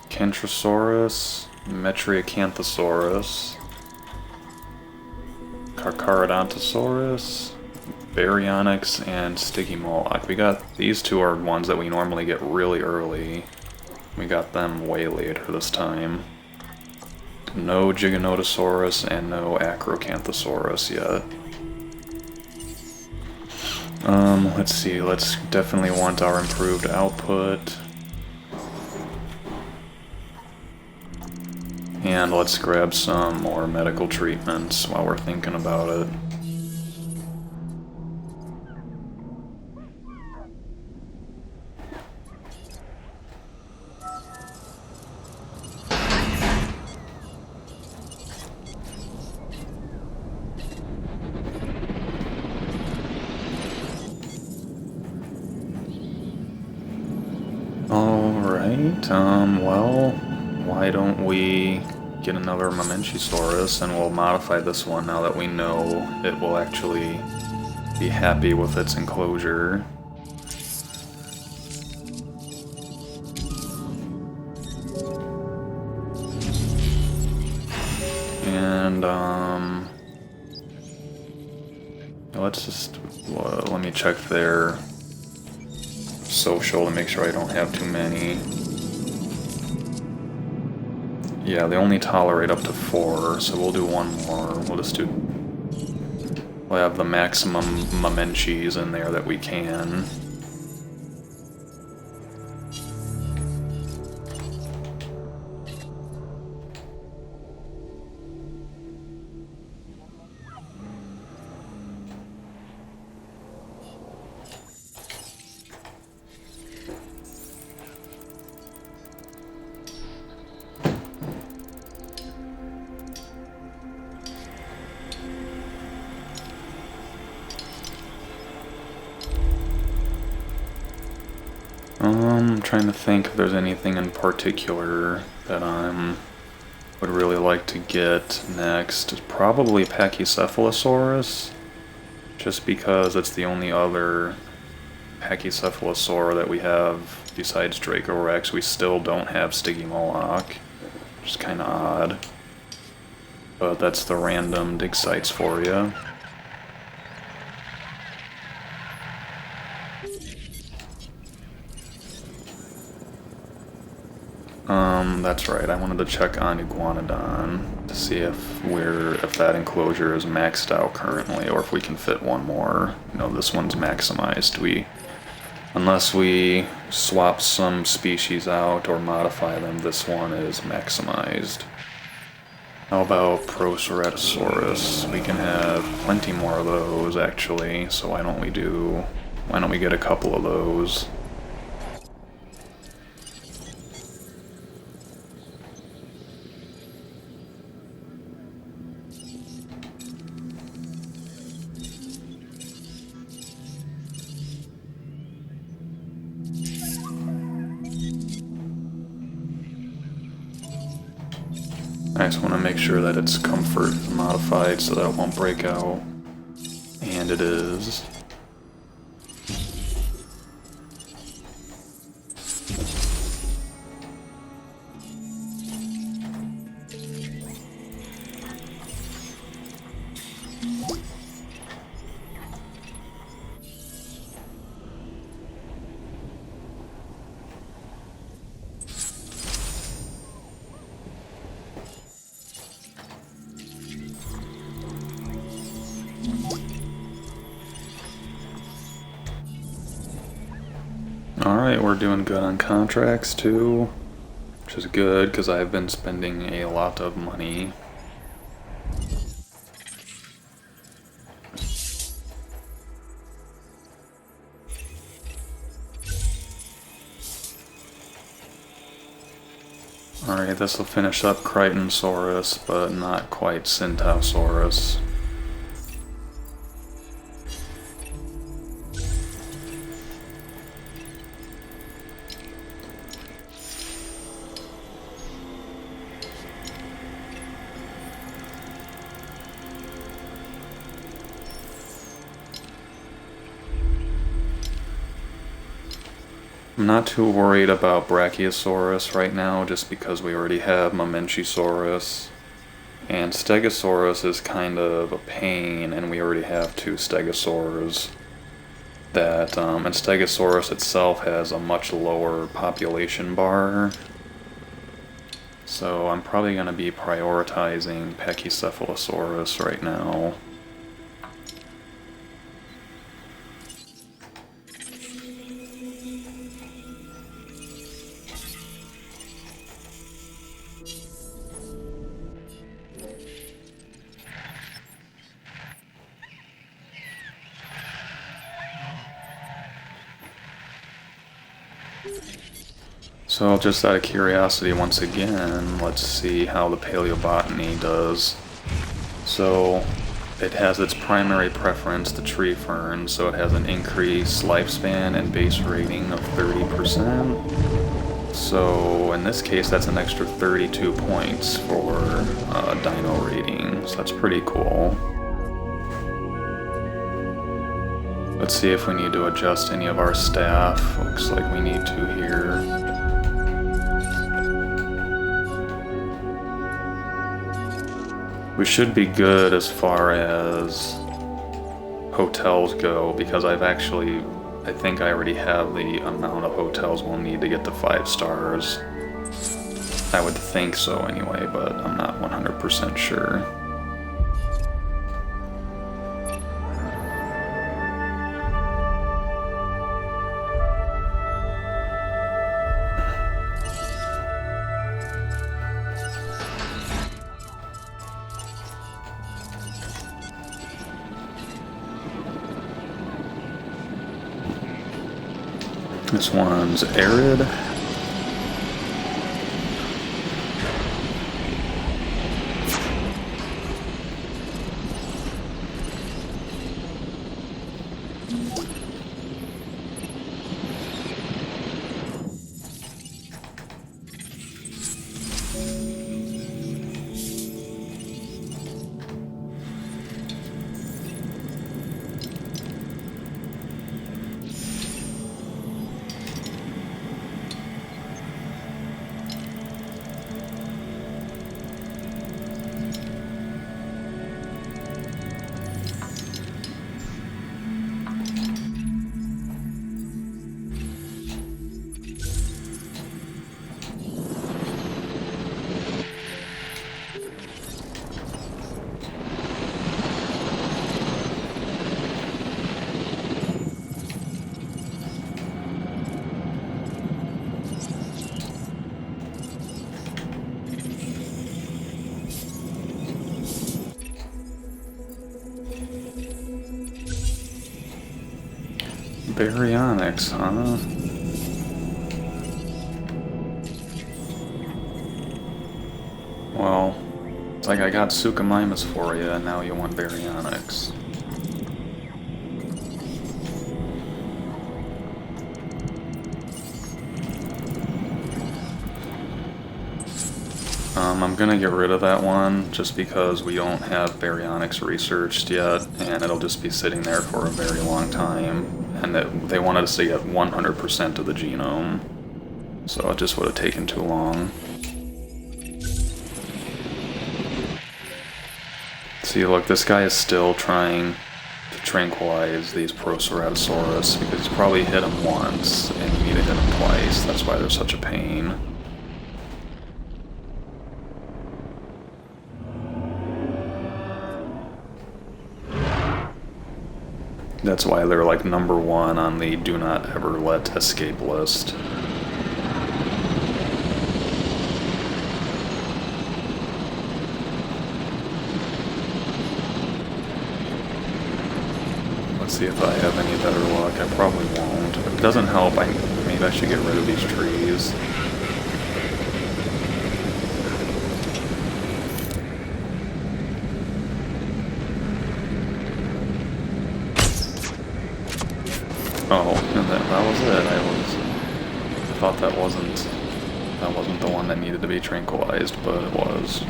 Kentrosaurus, Metriacanthosaurus, Carcharodontosaurus, Baryonyx, and Stygimoloch. We got these two are ones that we normally get really early. We got them way later this time. No Giganotosaurus and no Acrocanthosaurus yet. Let's see, let's definitely want our improved output. And let's grab some more medical treatments while we're thinking about it. Well, why don't we get another Mamenchisaurus and we'll modify this one now that we know it will actually be happy with its enclosure. And, let's just, let me check their social to make sure I don't have too many. Yeah, they only tolerate up to 4, so we'll do one more. We'll have the maximum Mamenchis in there that we can. I'm trying to think if there's anything in particular that would really like to get next. It's probably Pachycephalosaurus, just because it's the only other Pachycephalosaur that we have besides Dracorex. We still don't have Stygimoloch, which is kind of odd. But that's the random dig sites for you. That's right, I wanted to check on Iguanodon to see if that enclosure is maxed out currently, or if we can fit one more. You know, this one's maximized. Unless we swap some species out or modify them, this one is maximized. How about Proceratosaurus? We can have plenty more of those, actually, so why don't we get a couple of those? I just want to make sure that its comfort is modified so that it won't break out. And it is. Alright, we're doing good on contracts too, which is good because I've been spending a lot of money. Alright, this will finish up Crichtonsaurus, but not quite Centausaurus. I'm not too worried about Brachiosaurus right now, just because we already have Mamenchisaurus. And Stegosaurus is kind of a pain, and we already have 2 Stegosaurs. And Stegosaurus itself has a much lower population bar. So I'm probably going to be prioritizing Pachycephalosaurus right now. So just out of curiosity once again, let's see how the paleobotany does. So it has its primary preference, the tree fern, so it has an increased lifespan and base rating of 30%. So in this case that's an extra 32 points for dino rating, so that's pretty cool. Let's see if we need to adjust any of our staff. Looks like we need to here. We should be good as far as hotels go, because I think I already have the amount of hotels we'll need to get to 5 stars. I would think so anyway, but I'm not 100% sure. This one's arid. Baryonyx, huh? Well, it's like I got Suchomimus for you, and now you want Baryonyx. I'm gonna get rid of that one, just because we don't have Baryonyx researched yet, and it'll just be sitting there for a very long time, and they wanted us to get 100% of the genome, so it just would have taken too long. See, look, this guy is still trying to tranquilize these Proceratosaurus, because he's probably hit him once, and you need to hit him twice. That's why they're such a pain. That's why they're like #1 on the do not ever let escape list. Let's see if I have any better luck. I probably won't. If it doesn't help, maybe I should get rid of these trees. Oh, and that was it. I thought that wasn't the one that needed to be tranquilized, but it was.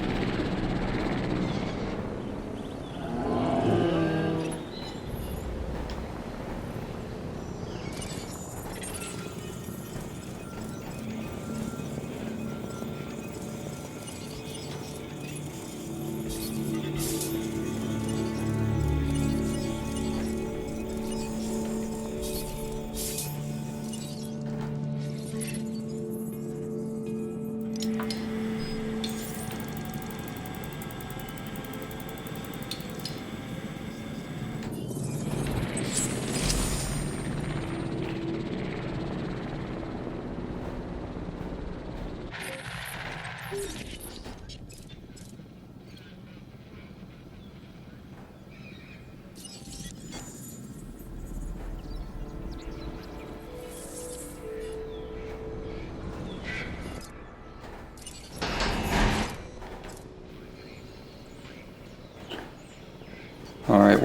Alright,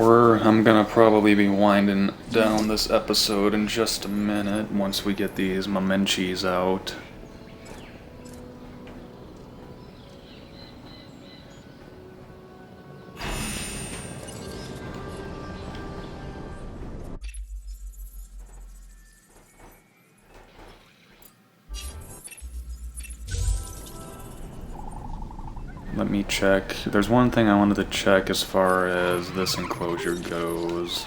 I'm gonna probably be winding down this episode in just a minute once we get these Mamenchis out. let me check. There's one thing I wanted to check as far as this enclosure goes.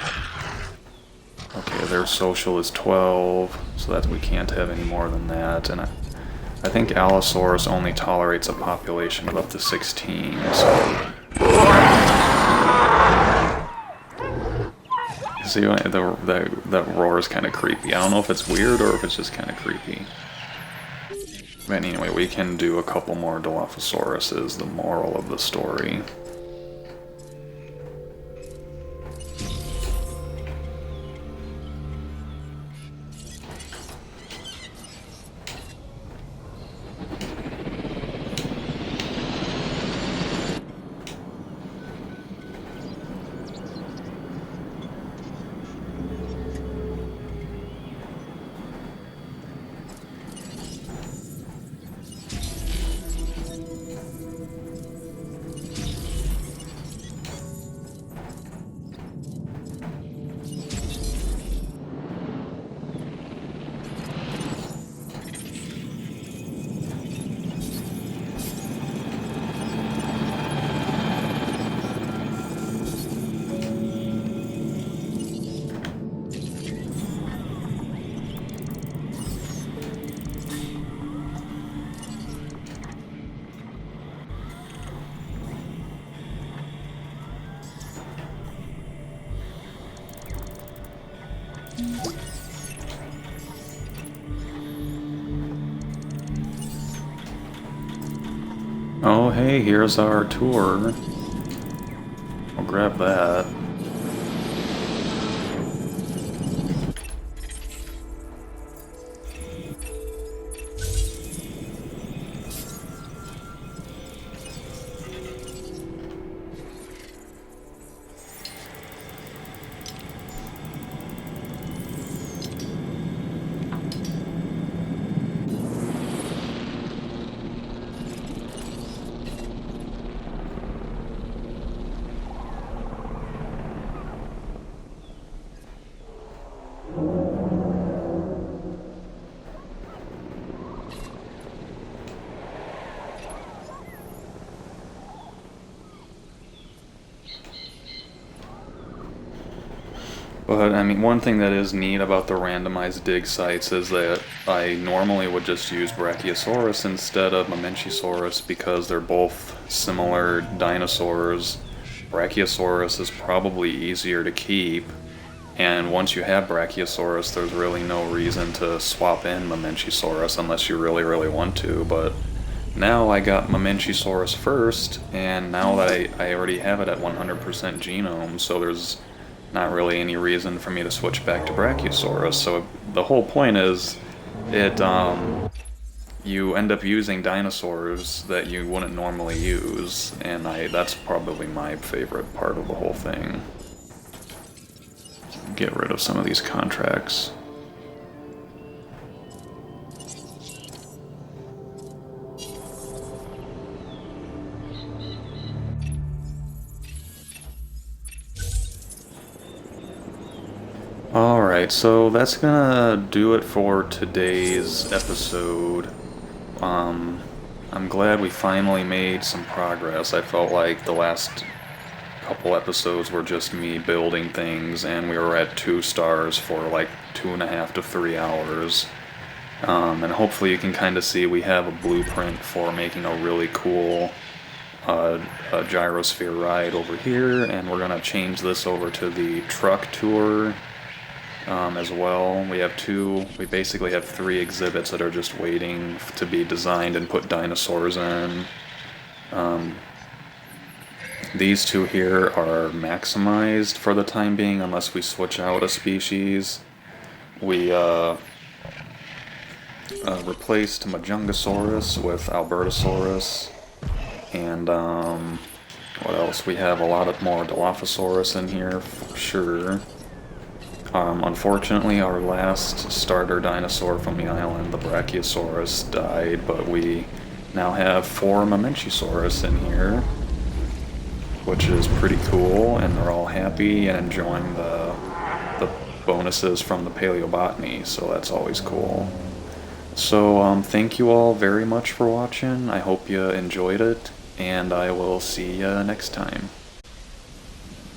Okay, their social is 12, so that we can't have any more than that. And I think Allosaurus only tolerates a population of up to 16, so... See, that roar is kind of creepy. I don't know if it's weird or if it's just kind of creepy. But anyway, we can do a couple more Dilophosaurus is the moral of the story. Oh hey, here's our tour. I'll grab that. But, I mean, one thing that is neat about the randomized dig sites is that I normally would just use Brachiosaurus instead of Mamenchisaurus because they're both similar dinosaurs. Brachiosaurus is probably easier to keep, and once you have Brachiosaurus, there's really no reason to swap in Mamenchisaurus unless you really, really want to, but now I got Mamenchisaurus first, and now that I already have it at 100% genome, so there's not really any reason for me to switch back to Brachiosaurus. So the whole point is, you end up using dinosaurs that you wouldn't normally use, and that's probably my favorite part of the whole thing. Get rid of some of these contracts. Alright, so that's gonna do it for today's episode. I'm glad we finally made some progress. I felt like the last couple episodes were just me building things, and we were at 2 stars for like 2.5 to 3 hours. And hopefully you can kind of see we have a blueprint for making a really cool gyrosphere ride over here, and we're gonna change this over to the truck tour as well. We basically have 3 exhibits that are just waiting to be designed and put dinosaurs in. These 2 here are maximized for the time being unless we switch out a species. We replaced Majungasaurus with Albertosaurus, and what else? We have a lot of more Dilophosaurus in here for sure. Unfortunately, our last starter dinosaur from the island, the Brachiosaurus, died, but we now have 4 Mamenchisaurus in here, which is pretty cool, and they're all happy and enjoying the bonuses from the paleobotany, so that's always cool. So, thank you all very much for watching. I hope you enjoyed it, and I will see you next time.